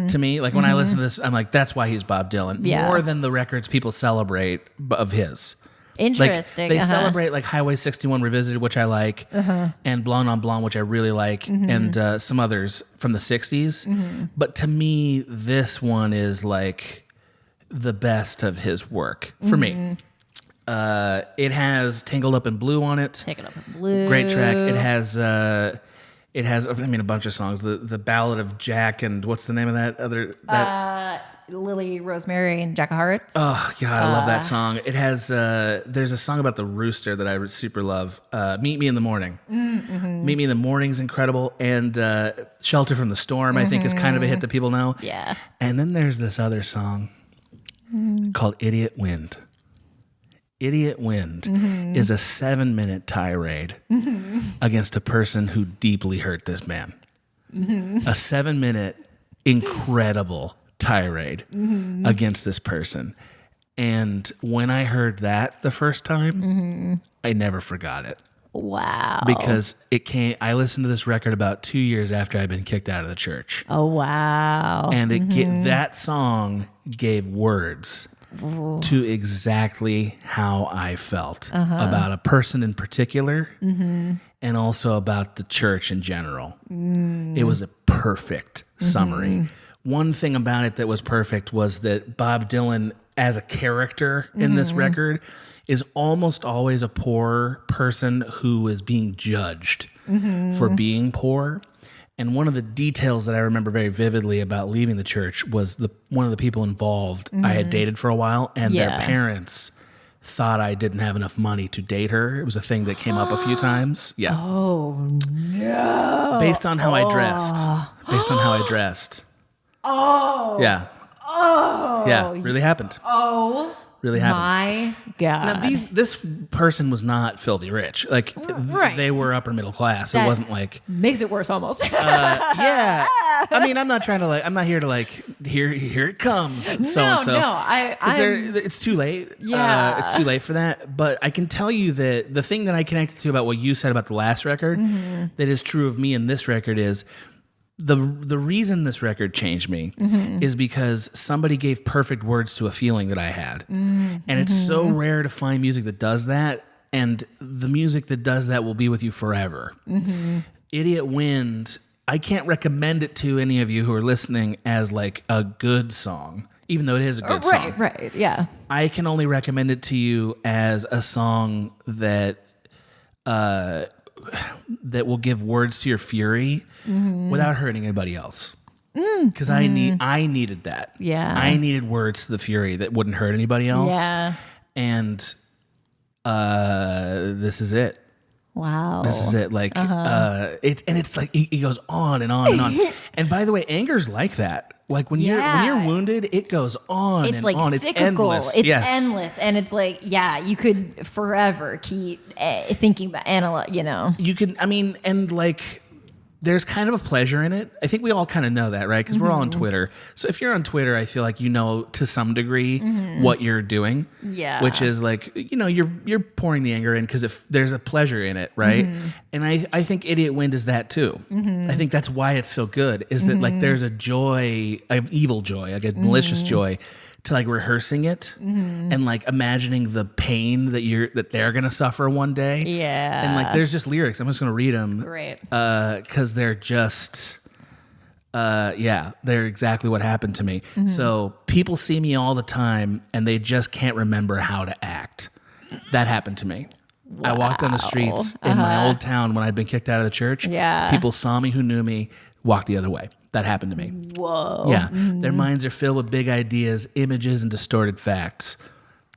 to me. Like when I listen to this, I'm like, that's why he's Bob Dylan. More than the records people celebrate of his. Interesting. Like, they celebrate like Highway 61 Revisited, which I like, and Blonde on Blonde, which I really like, and some others from the 60s. But to me, this one is like the best of his work for me. It has Tangled Up in Blue on it. Tangled Up in Blue. Great track. It has a bunch of songs. The Ballad of Jack and what's the name of that other Lily, Rosemary, and Jack of Hearts. Oh God, I love that song. It has there's a song about the rooster that I super love. Meet Me in the Morning. Meet Me in the Morning's incredible, and Shelter from the Storm I think is kind of a hit that people know. Yeah. And then there's this other song called Idiot Wind. Idiot Wind is a 7-minute tirade against a person who deeply hurt this man. A 7-minute incredible tirade against this person. And when I heard that the first time, I never forgot it. Wow. Because I listened to this record about 2 years after I'd been kicked out of the church. Oh, wow. And that song gave words to exactly how I felt about a person in particular and also about the church in general. It was a perfect summary. One thing about it that was perfect was that Bob Dylan, as a character in this record, is almost always a poor person who is being judged for being poor. And one of the details that I remember very vividly about leaving the church was one of the people involved I had dated for a while, and their parents thought I didn't have enough money to date her. It was a thing that came up a few times. Yeah. Oh, no. Based on how I dressed. Oh. Yeah. Oh. Yeah, really happened. Oh. Really happened. My God. Now, this person was not filthy rich. Like, they were upper middle class. It wasn't like... Makes it worse almost. Yeah. I mean, I'm not here to here it comes. So-and-so. No. It's too late. Yeah. It's too late for that. But I can tell you that the thing that I connected to about what you said about the last record that is true of me in this record is... The reason this record changed me is because somebody gave perfect words to a feeling that I had. And it's so rare to find music that does that, and the music that does that will be with you forever. Idiot Wind, I can't recommend it to any of you who are listening as like a good song, even though it is a good song. Right, yeah. I can only recommend it to you as a song that will give words to your fury without hurting anybody else. Because I needed that. Yeah. I needed words to the fury that wouldn't hurt anybody else. Yeah. And this is it. Wow. This is it. Like it's like he goes on and on and on. And by the way, anger's like that. Like when you're wounded, it goes on it's and like on. cyclical. It's endless. It's endless, and it's like you could forever keep thinking about analog. You know, you can. I mean, and like there's kind of a pleasure in it. I think we all kind of know that, right? Because we're all on Twitter. So if you're on Twitter, I feel like you know to some degree what you're doing. Yeah. Which is like, you're pouring the anger in because if there's a pleasure in it, right? And I think Idiot Wind is that too. I think that's why it's so good, is that like there's a joy, an evil joy, like a malicious joy to like rehearsing it and like imagining the pain that they're gonna suffer one day. Yeah. And like there's just lyrics. I'm just gonna read them. Great. Because they're just they're exactly what happened to me. So people see me all the time and they just can't remember how to act. That happened to me. Wow. I walked on the streets in my old town when I'd been kicked out of the church. Yeah. People saw me who knew me, walked the other way. That happened to me. Whoa. Yeah. Their minds are filled with big ideas, images, and distorted facts.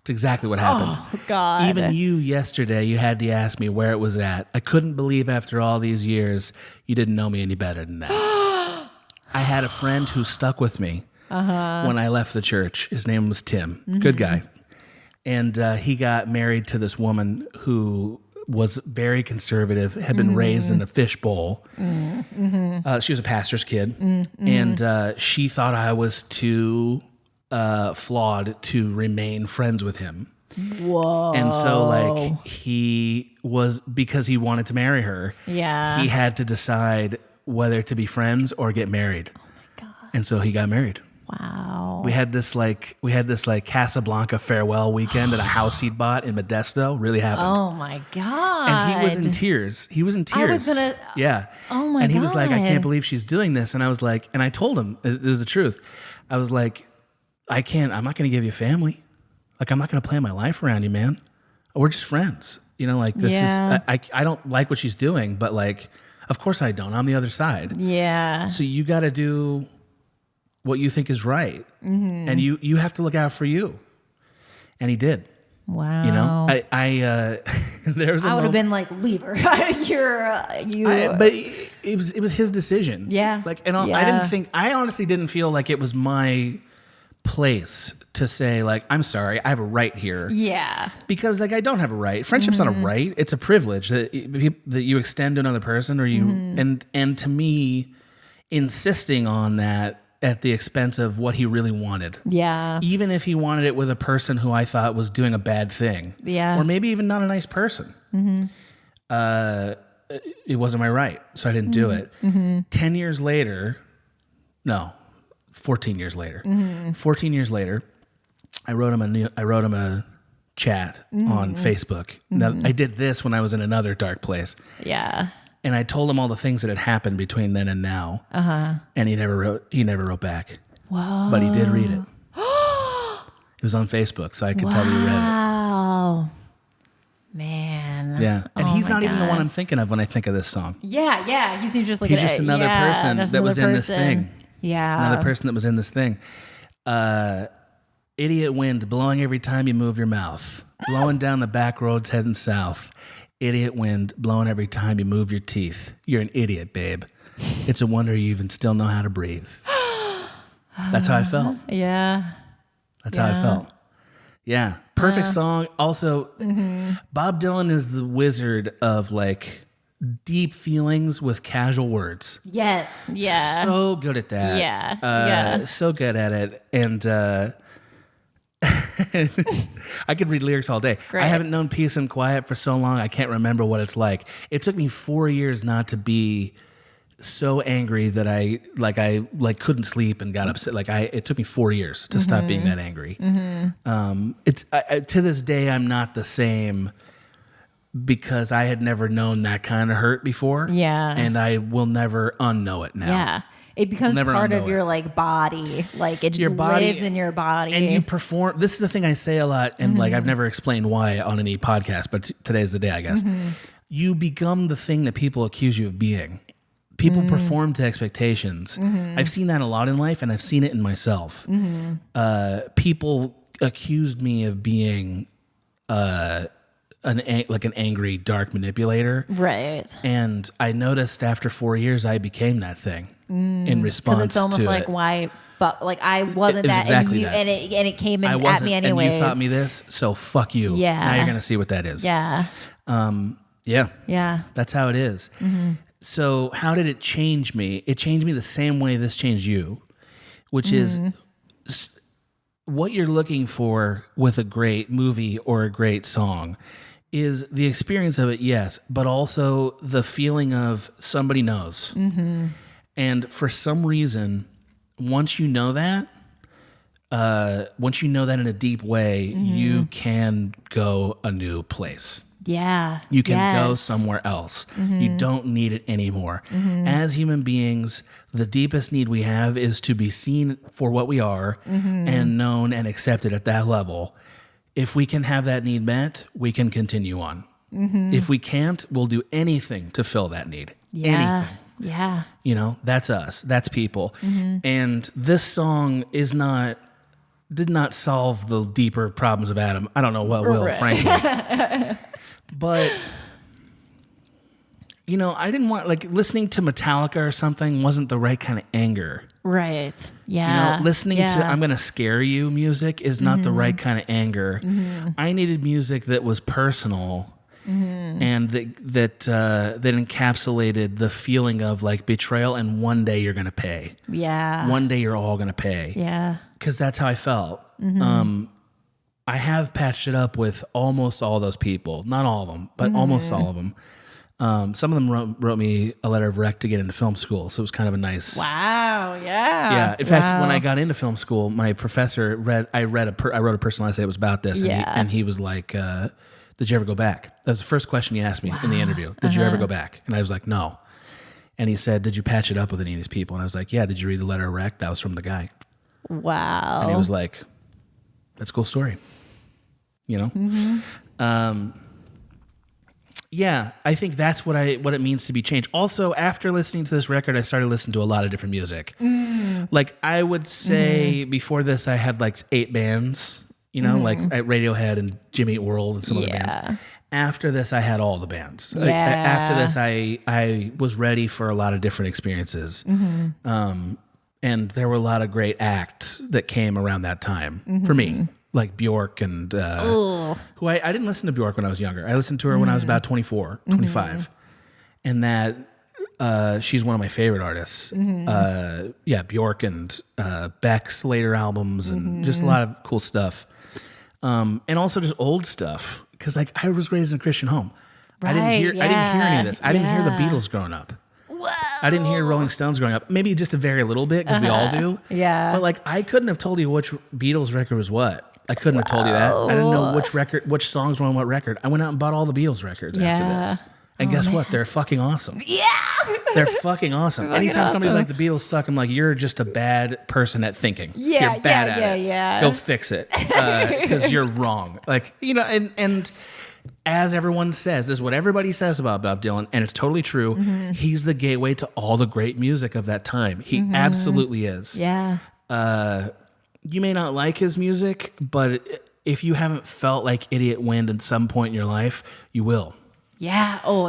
It's exactly what happened. Oh, God. Even you yesterday, you had to ask me where it was at. I couldn't believe after all these years you didn't know me any better than that. I had a friend who stuck with me when I left the church. His name was Tim. Good guy. And he got married to this woman who was very conservative, had been raised in a fishbowl. She was a pastor's kid. And she thought I was too flawed to remain friends with him. Whoa. And so like because he wanted to marry her, he had to decide whether to be friends or get married. Oh my God. And so he got married. Wow. We had this Casablanca farewell weekend at a house he'd bought in Modesto. Really happened. Oh my God. And he was in tears. I was gonna. Yeah. Oh my God. And he was like, I can't believe she's doing this. And I was like, and I told him, this is the truth. I was like, I'm not going to give you family. Like, I'm not going to plan my life around you, man. We're just friends. Like this is, I don't like what she's doing, but like, of course I don't. I'm the other side. Yeah. So you got to do what you think is right. And you have to look out for you. And he did. Wow. There was I would have been like, leave her. But it was his decision. Yeah. I honestly didn't feel like it was my place to say like, I'm sorry, I have a right here. Yeah. Because like I don't have a right. Friendship's not a right. It's a privilege that you extend to another person, or you and to me, insisting on that at the expense of what he really wanted. Yeah. Even if he wanted it with a person who I thought was doing a bad thing. Yeah. Or maybe even not a nice person. It wasn't my right, so I didn't do it. 10 years later, no, 14 years later. 14 years later, I wrote him a chat on Facebook. Now, I did this when I was in another dark place. Yeah. And I told him all the things that had happened between then and now. And he never wrote back. Whoa. But he did read it. It was on Facebook, so I could tell he read it. Wow. Man. Yeah. And he's not even the one I'm thinking of when I think of this song. Yeah. He seems just like he's just another person that was in this thing. Yeah. Another person that was in this thing. Idiot wind blowing every time you move your mouth. Blowing down the back roads heading south. Idiot wind blowing every time you move your teeth. You're an idiot, babe. It's a wonder you even still know how to breathe. That's how I felt. Yeah. That's how I felt. Yeah. Perfect song. Also, Bob Dylan is the wizard of like deep feelings with casual words. Yes. Yeah. So good at that. Yeah. So good at it. And I could read lyrics all day. Great. I haven't known peace and quiet for so long, I can't remember what it's like. It took me 4 years not to be so angry that I couldn't sleep and got upset. It took me 4 years to stop being that angry. It's to this day I'm not the same because I had never known that kind of hurt before. Yeah, and I will never unknow it now. Yeah. It becomes part of your like body, like it lives in your body, and you perform. This is the thing I say a lot, and like I've never explained why on any podcast, but today's the day, I guess. You become the thing that people accuse you of being. People perform to expectations. I've seen that a lot in life, and I've seen it in myself. People accused me of being an angry, dark manipulator. Right. And I noticed after 4 years, I became that thing in response to it. Because it's almost like, why? But like I wasn't that, exactly and it came in at me anyways. And you thought me this, so fuck you. Yeah. Now you're gonna see what that is. Yeah. Yeah. That's how it is. So how did it change me? It changed me the same way this changed you, which is what you're looking for with a great movie or a great song is the experience of it, yes, but also the feeling of somebody knows. And for some reason, once you know that in a deep way, you can go a new place. Yeah. You can go somewhere else. You don't need it anymore. As human beings, the deepest need we have is to be seen for what we are and known and accepted at that level. If we can have that need met, we can continue on. If we can't, we'll do anything to fill that need. Anything. Yeah. You know, that's us. That's people. And this song did not solve the deeper problems of Adam. I don't know what will, frankly. But, you know, I didn't want, like, listening to Metallica or something wasn't the right kind of anger. Right. Yeah. You know, listening to I'm Gonna Scare You music is not the right kind of anger. I needed music that was personal and that encapsulated the feeling of, like, betrayal and one day you're going to pay. Yeah. One day you're all going to pay. Yeah. Because that's how I felt. I have patched it up with almost all those people. Not all of them, but almost all of them. Some of them wrote me a letter of rec to get into film school, so it was kind of a nice... Wow, yeah. Yeah. In fact, when I got into film school, my professor I wrote a personal essay that was about this, and he was like, did you ever go back? That was the first question he asked me in the interview. Did you ever go back? And I was like, no. And he said, did you patch it up with any of these people? And I was like, yeah. Did you read the letter of rec? That was from the guy. Wow. And he was like, that's a cool story. You know? Yeah, I think that's what it means to be changed. Also, after listening to this record, I started listening to a lot of different music. Like, I would say before this, I had like 8 bands, you know, like at Radiohead and Jimmy Eat World and some other bands. After this, I had all the bands. Yeah. Like, after this, I was ready for a lot of different experiences. And there were a lot of great acts that came around that time for me. Like Bjork and who I didn't listen to Bjork when I was younger. I listened to her when I was about 24, 25. And that she's one of my favorite artists. Bjork and Beck's later albums and just a lot of cool stuff. And also just old stuff. Because like I was raised in a Christian home. I didn't hear any of this. I didn't hear the Beatles growing up. Whoa. I didn't hear Rolling Stones growing up. Maybe just a very little bit because we all do. Yeah. But like I couldn't have told you which Beatles record was what. I couldn't have told you that. I didn't know which songs were on what record. I went out and bought all the Beatles records after this. And guess what? They're fucking awesome. Yeah. They're fucking awesome. Anytime somebody's like, the Beatles suck, I'm like, you're just a bad person at thinking. Yeah, you're bad at it. Go fix it. Because you're wrong. Like, you know, and as everyone says, this is what everybody says about Bob Dylan, and it's totally true. He's the gateway to all the great music of that time. He absolutely is. Yeah. You may not like his music, but if you haven't felt like Idiot Wind at some point in your life, you will. Yeah. Oh,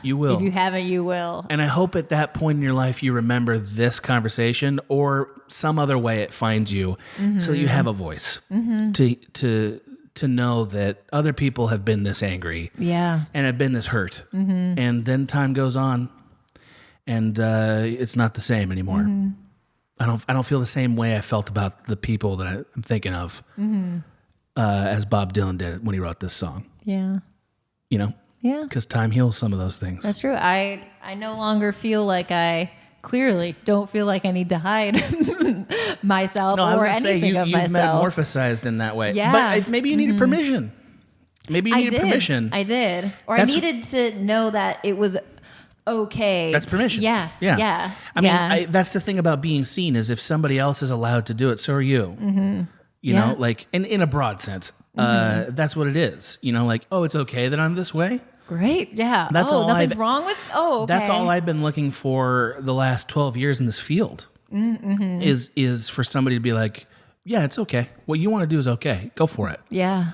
you will. If you haven't, you will. And I hope at that point in your life you remember this conversation or some other way it finds you, so you have a voice to know that other people have been this angry, and have been this hurt, and then time goes on, and it's not the same anymore. I don't feel the same way I felt about the people that I'm thinking of as Bob Dylan did when he wrote this song. Yeah. You know? Yeah. Because time heals some of those things. That's true. I no longer feel like I don't feel like I need to hide myself or anything of myself. You've metamorphosized in that way. Yeah. But maybe you needed permission. Maybe you needed permission. I did. Or I needed to know that it was okay. That's permission. Yeah. I mean, that's the thing about being seen is if somebody else is allowed to do it, so are you. You know, like in a broad sense, that's what it is. You know, like, oh, it's okay that I'm this way. Great. Yeah. That's all nothing's wrong with. Oh, okay. That's all I've been looking for the last 12 years in this field. Is for somebody to be like, yeah, it's okay. What you want to do is okay. Go for it. Yeah.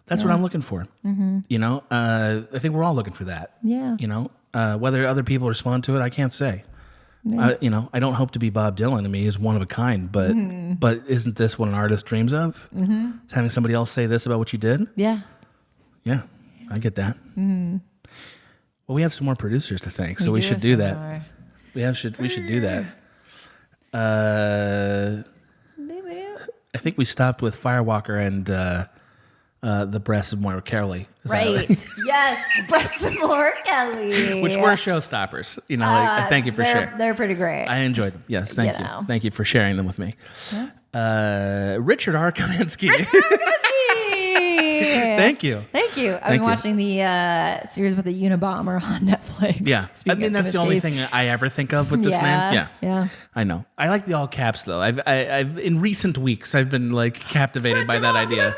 That's what I'm looking for. You know, I think we're all looking for that. Yeah. You know, whether other people respond to it, I can't say. You know, I don't hope to be Bob Dylan. I mean, he's one of a kind, but isn't this what an artist dreams of? Having somebody else say this about what you did? Yeah. Yeah, I get that. Well, we have some more producers to thank, so we should do that. We should do that. I think we stopped with Firewalker and the breasts of Moira Kelly. Right. Yes, breasts of Moira Kelly. Which were showstoppers. You know, thank you for sharing. They're pretty great. I enjoyed them. Yes, thank you. Thank you for sharing them with me. Richard R. Kaminsky. Thank you. I've been watching the series about the Unabomber on Netflix. Yeah. I mean, that's the only thing I ever think of with this name. Yeah. I know. I like the all caps, though. I've in recent weeks, I've been like captivated by that idea.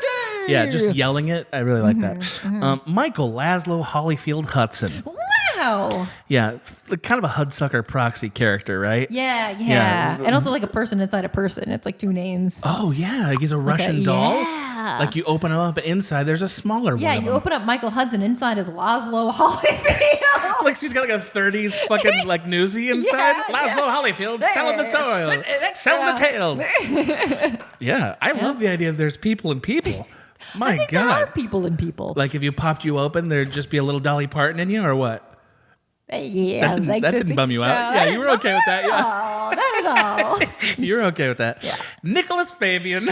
Yeah, just yelling it. I really like that. Michael Laszlo Holyfield Hudson. Wow. Yeah, it's kind of a Hudsucker proxy character, right? Yeah. And also like a person inside a person. It's like two names. Oh, yeah. Like he's a Russian doll. Yeah. Like you open him up, and inside there's a smaller one. Yeah, you open up Michael Hudson. Inside is Laszlo Holyfield. Like she's got like a 30s fucking like newsie inside. Laszlo Holyfield selling the soil, selling the tails. Yeah, I love the idea of there's people and people. My God. There are people and people. Like if you popped you open, there'd just be a little Dolly Parton in you, or what? Yeah, that didn't bum you out. Yeah, you were okay with that. Yeah, not at all. You were okay with that. Yeah. Nicholas Fabian.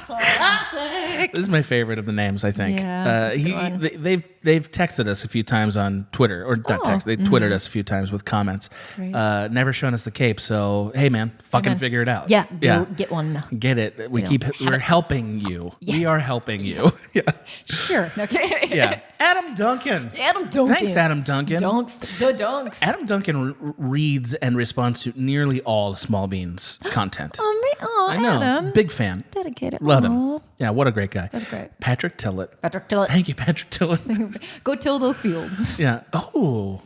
Classic. This is my favorite of the names, I think. Yeah, they've texted us a few times on Twitter, or not text. They twittered us a few times with comments. Never shown us the cape, so hey man, fucking figure it out. Yeah, go get one. Get it. We're helping you. Yeah. We are helping you. Yeah. Sure. Okay. Yeah. Adam Duncan. Thanks, Adam Duncan. Dunks. Adam Duncan reads and responds to nearly all Small Beans content. I know. Adam. Big fan. Dedicated. Love him. Yeah, what a great guy. That's great. Patrick Tillett. Thank you, Patrick Tillett. Go till those fields. Yeah. Oh.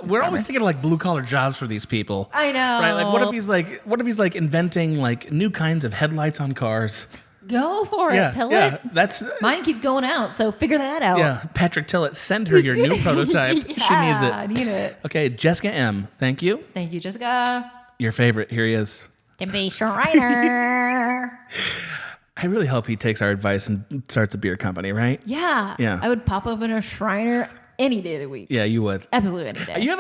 We're always thinking of like blue collar jobs for these people. I know. Right? Like what if he's like inventing like new kinds of headlights on cars? Go for it, Tillett. Yeah, that's mine keeps going out, so figure that out. Yeah, Patrick Tillett, send her your new prototype. Yeah, she needs it. I need it. Okay, Jessica M. Thank you. Thank you, Jessica. Your favorite. Here he is. To be Shriner. I really hope he takes our advice and starts a beer company, right? Yeah. I would pop open a Shriner any day of the week. Yeah, you would. Absolutely any day. You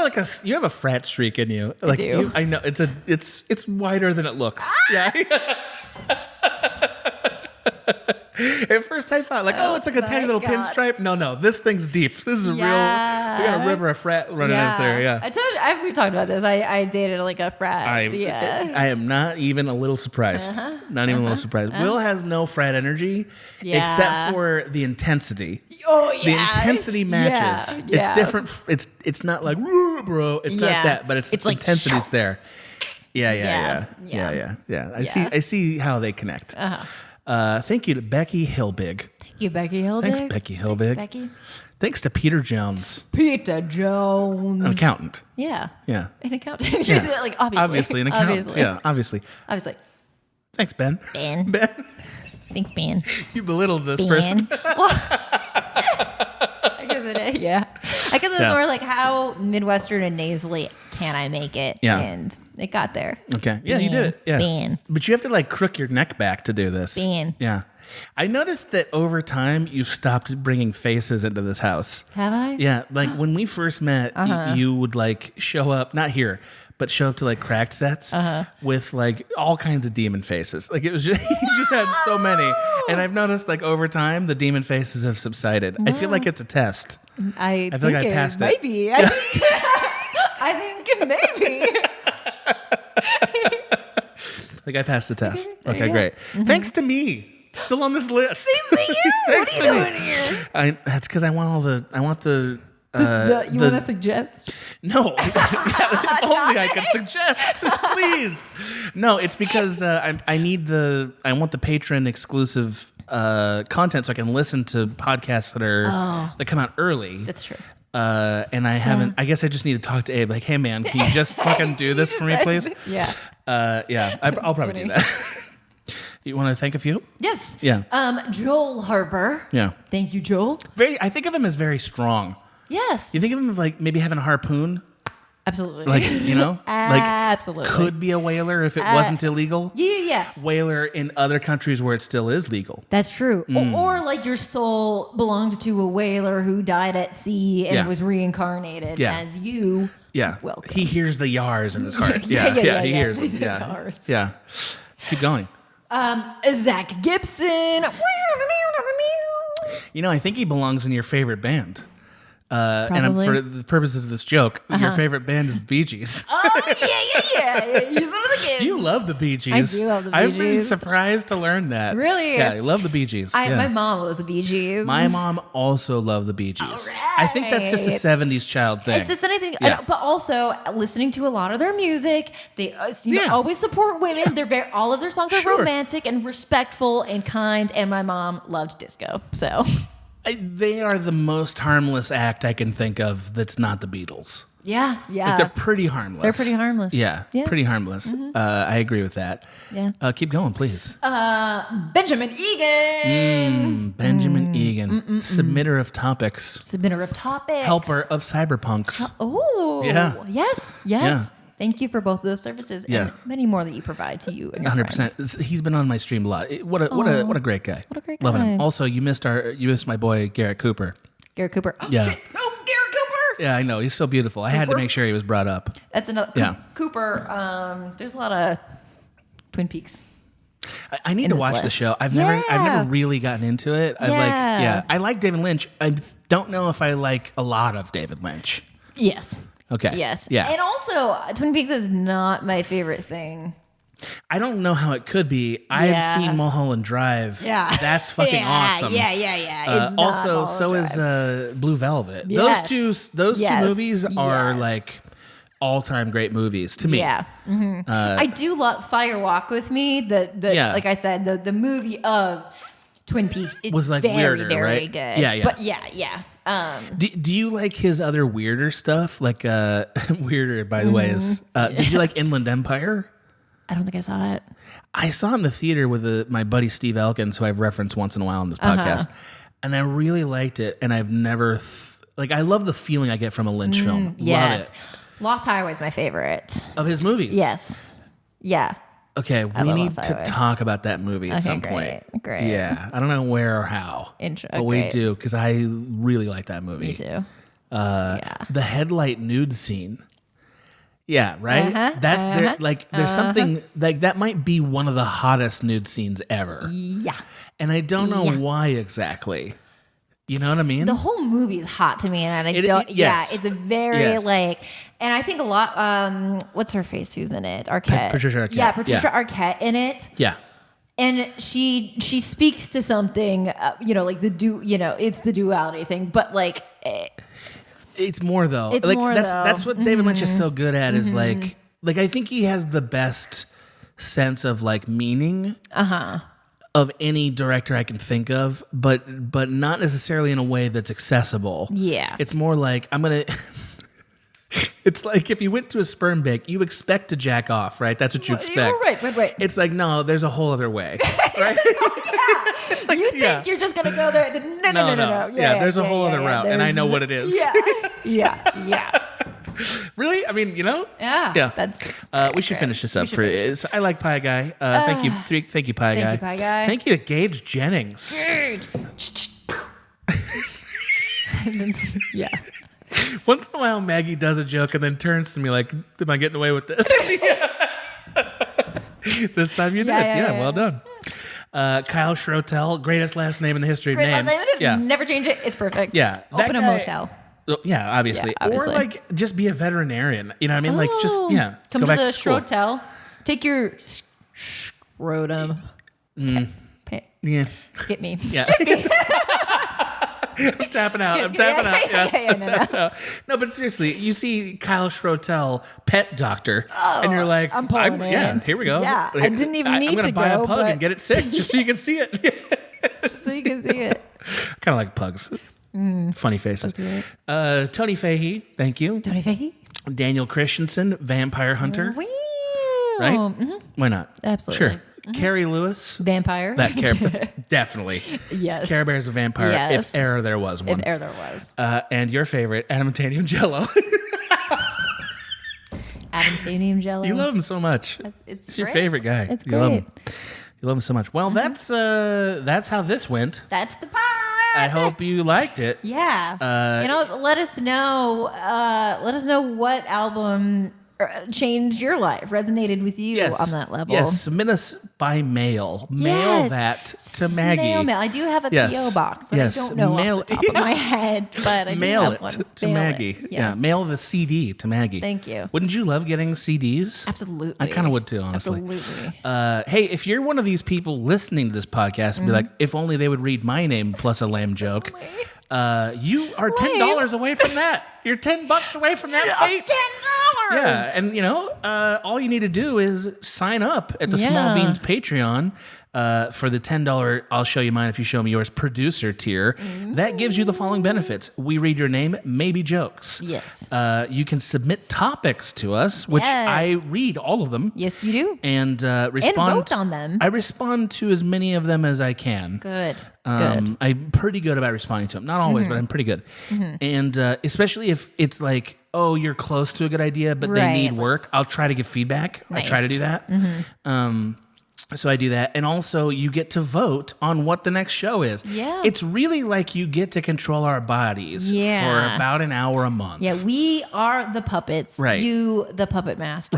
have a frat streak in you. Like I do. I know it's wider than it looks. Yeah. At first I thought like, it's like a tiny little pinstripe. No, this thing's deep. This is a real. We got a river of frat running out there. Yeah. I told you, we've talked about this. I dated like a frat. I am not even a little surprised. Not even a little surprised. Will has no frat energy except for the intensity. Oh yeah. The intensity matches. Yeah. It's different. It's not like woo, bro. It's not that, but it's like intensity's there. Yeah. I see how they connect. Thank you to Becky Hilbig. Thank you, Becky Hilbig. Thanks, Becky Hilbig. Thanks, Becky. Thanks to Peter Jones. An accountant. Yeah. An accountant. Yeah. Like obviously an accountant. Yeah, obviously. Thanks, Ben. Ben. Thanks, Ben. You belittled this person. Well, I guess it is. Yeah. I guess it was more like how Midwestern and nasally can I make it? Yeah. And it got there. Okay. Yeah, you did it. Yeah. Ben. But you have to like crook your neck back to do this. Ben. Yeah. I noticed that over time you've stopped bringing faces into this house. Have I? Yeah. Like when we first met, you would like show up, not here, but show up to like cracked sets with like all kinds of demon faces. Like it was just, you just had so many. And I've noticed like over time, the demon faces have subsided. I feel like it's a test. I feel like I passed it. Maybe. Yeah. I think maybe. Like I passed the test. Okay, great. Thanks to me. Still on this list. Thanks to you. What are you doing here? That's because I want the. You want to suggest? No. If only I could suggest. Please. No, it's because I want the patron exclusive content so I can listen to podcasts that come out early. That's true. And I haven't. I guess I just need to talk to Abe. Like, hey man, can you just fucking do this for me, please? Yeah. I'll probably do that. You want to thank a few? Yes. Yeah. Joel Harper. Yeah. Thank you, Joel. I think of him as very strong. Yes. You think of him as like maybe having a harpoon? Absolutely. Like, you know? Absolutely. Like, could be a whaler if it wasn't illegal. Yeah. Whaler in other countries where it still is legal. That's true. Or like your soul belonged to a whaler who died at sea and was reincarnated as you. Yeah. Welcome. He hears the yars in his heart. He hears them. Yeah. Yeah. Keep going. Zach Gibson. You know, I think he belongs in your favorite band. And for the purposes of this joke, your favorite band is the Bee Gees. Oh, yeah. He's one of the kids. You love the Bee Gees. I do love the Bee I've Gees. been surprised to learn that. Really? Yeah, I love the Bee Gees. My mom loves the Bee Gees. My mom also loved the Bee Gees. All I think that's just a 70s child thing. It's just anything, Yeah. but also listening to a lot of their music. They always support women. They're all of their songs are romantic and respectful and kind. And my mom loved disco, so They are the most harmless act I can think of that's not the Beatles. yeah. Like they're pretty harmless. They're pretty harmless. Yeah. Pretty harmless. I agree with that. Yeah. Keep going, please. Benjamin Egan. Benjamin Egan, submitter of topics, helper of cyberpunks. Oh, Yeah. Yes. Yeah. Thank you for both of those services and many more that you provide to you and your 100%. friends. He's been on my stream a lot. What a great guy. What a great Loving him. guy. Also, you missed my boy Garrett Cooper. Garrett Cooper. Oh, Yeah. shit. Oh, Garrett Cooper. Yeah, I know. He's so beautiful. I had to make sure he was brought up. That's another. Yeah. Cooper. There's a lot of Twin Peaks. I need in to this watch the list. show. I've never really gotten into it. I like David Lynch. I don't know if I like a lot of David Lynch. Yes. Okay. Yes. Yeah. And also, Twin Peaks is not my favorite thing. I don't know how it could be. I've seen Mulholland Drive. Yeah. That's fucking awesome. Yeah. It's not Also, Mulholland so Drive. is Blue Velvet. Yes. Those two Yes. movies are Yes. like all-time great movies to me. Yeah. I do love Fire Walk with Me. Like I said, the movie of Twin Peaks Was like very, weirder, very right? good. Yeah. But yeah. Do you like his other weirder stuff? Like weirder, by the way, is did you like Inland Empire? I don't think I saw it. I saw it in the theater with my buddy Steve Elkins, who I've referenced once in a while on this podcast, and I really liked it. And I've never I love the feeling I get from a Lynch film. Yes. Love it. Lost Highway is my favorite. Of his movies. Yes. Yeah. Okay, we love need Lost to Highway. talk about that movie at some great, point. great. Yeah, I don't know where or how, but we great. do because I really like that movie. Me too. The headlight nude scene. Yeah, right. There's something like that might be one of the hottest nude scenes ever. Yeah. And I don't know why exactly. You know what I mean? The whole movie is hot to me, and yes. Yeah, it's a very Yes. and I think a lot. What's her face? Who's in it? Arquette. Patricia Arquette. Yeah, Patricia Arquette in it. Yeah. And she speaks to something, like it's the duality thing, but like. It's more though. It's more, that's what David Lynch is so good at is like I think he has the best sense of like meaning of any director I can think of, but not necessarily in a way that's accessible. Yeah. It's more like it's like if you went to a sperm bank, you expect to jack off, right? That's what you expect. Right. It's like, no, there's a whole other way. Right? You think you're just gonna go there? No. Yeah, there's a whole other route, and I know what it is. Yeah. Really? I mean, Yeah. Yeah. That's. We should finish this up. I like Pie Guy. Thank you, Pie Guy. Thank you, Pie Guy. Thank you to Gage Jennings. Yeah. Once in a while, Maggie does a joke and then turns to me like, "Am I getting away with this?" This time you did. Yeah, well done. Kyle Schroetel, greatest last name in the history of names. Yeah. Never change it. It's perfect. Yeah. Open a motel. Yeah, obviously. Or like just be a veterinarian. You know what I mean? Like just Come go to back the to school. Schroetel. Take your scrotum. Yeah. Skip me. Yeah. I'm tapping out. I'm tapping out. No, but seriously, you see Kyle Schroetel, pet doctor, and you're like, I'm pulling in. Yeah, here we go. Yeah, I didn't even need I'm gonna to buy go, a pug but- and get it sick just so you can see it. So you can see it. Kind of like pugs. Funny faces. Tony Fahey, thank you. Tony Fahey. Daniel Christensen, vampire hunter. Wow. Right? Mm-hmm. Why not? Absolutely. Sure. Carrie Lewis. Vampire. Definitely. Yes. Care Bear's a vampire. Yes. If ever there was one. If ever there was. And your favorite, Adam Taniangello. Adam Sanium Jello. You love him so much. It's your favorite guy. It's you great. Love him. You love him so much. Well, that's how this went. That's the part. I hope you liked it. Yeah. Let us know. Let us know what album changed your life, resonated with you on that level. Yes, submit us by mail. Mail that to Maggie. Mail. I do have a P.O. box that I don't know off the top of my head, but I mail do have it one. to Maggie. Yes. Yeah, mail the CD to Maggie. Thank you. Wouldn't you love getting CDs? Absolutely. I kind of would too, honestly. Absolutely. Hey, if you're one of these people listening to this podcast and be like, if only they would read my name plus a lame joke, you are $10 away from that. You're $10 away from that fate. $10. Yeah, and all you need to do is sign up at the Small Beans Patreon for the $10 I'll show you mine if you show me yours producer tier. That gives you the following benefits. We read your name, maybe jokes. Yes. You can submit topics to us, which I read all of them. Yes, you do. And respond. And vote on them. I respond to as many of them as I can. Good. I'm pretty good about responding to them. Not always, but I'm pretty good. And especially if it's like, oh, you're close to a good idea, but they need work, I'll try to give feedback. Nice. I try to do that. So I do that. And also you get to vote on what the next show is. Yeah. It's really like you get to control our bodies for about an hour a month. Yeah, we are the puppets. Right. You, the puppet master.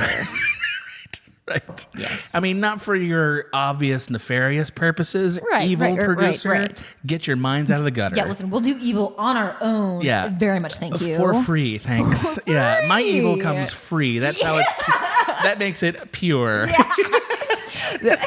Right. Yes. I mean, not for your obvious nefarious purposes. Evil producer. Right. Get your minds out of the gutter. Yeah, listen, we'll do evil on our own. Yeah. Very much, thank you. For free, thanks. For free. Yeah, my evil comes free. That's how it's. That makes it pure. Yeah.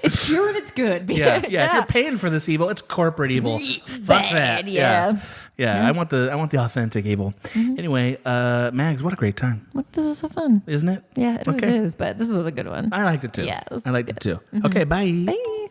It's pure and it's good. Yeah. If you're paying for this evil, it's corporate evil. Fuck that. Yeah. I want the authentic evil. Anyway, Mags, what a great time. Look, this is so fun. Isn't it? Yeah, it is, but this is a good one. I liked it too. Yeah, I liked it too. Okay, bye. Bye.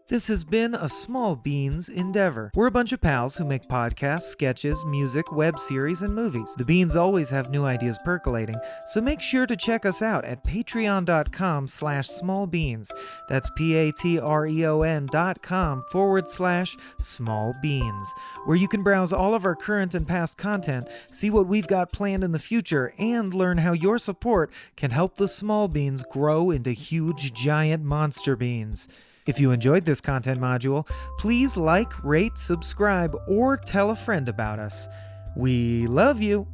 This has been a Small Beans endeavor. We're a bunch of pals who make podcasts, sketches, music, web series, and movies. The beans always have new ideas percolating, so make sure to check us out at patreon.com/smallbeans. That's patreon.com/smallbeans, where you can browse all of our current and past content, see what we've got planned in the future, and learn how your support can help the small beans grow into huge, giant monster beans. If you enjoyed this content module, please like, rate, subscribe, or tell a friend about us. We love you!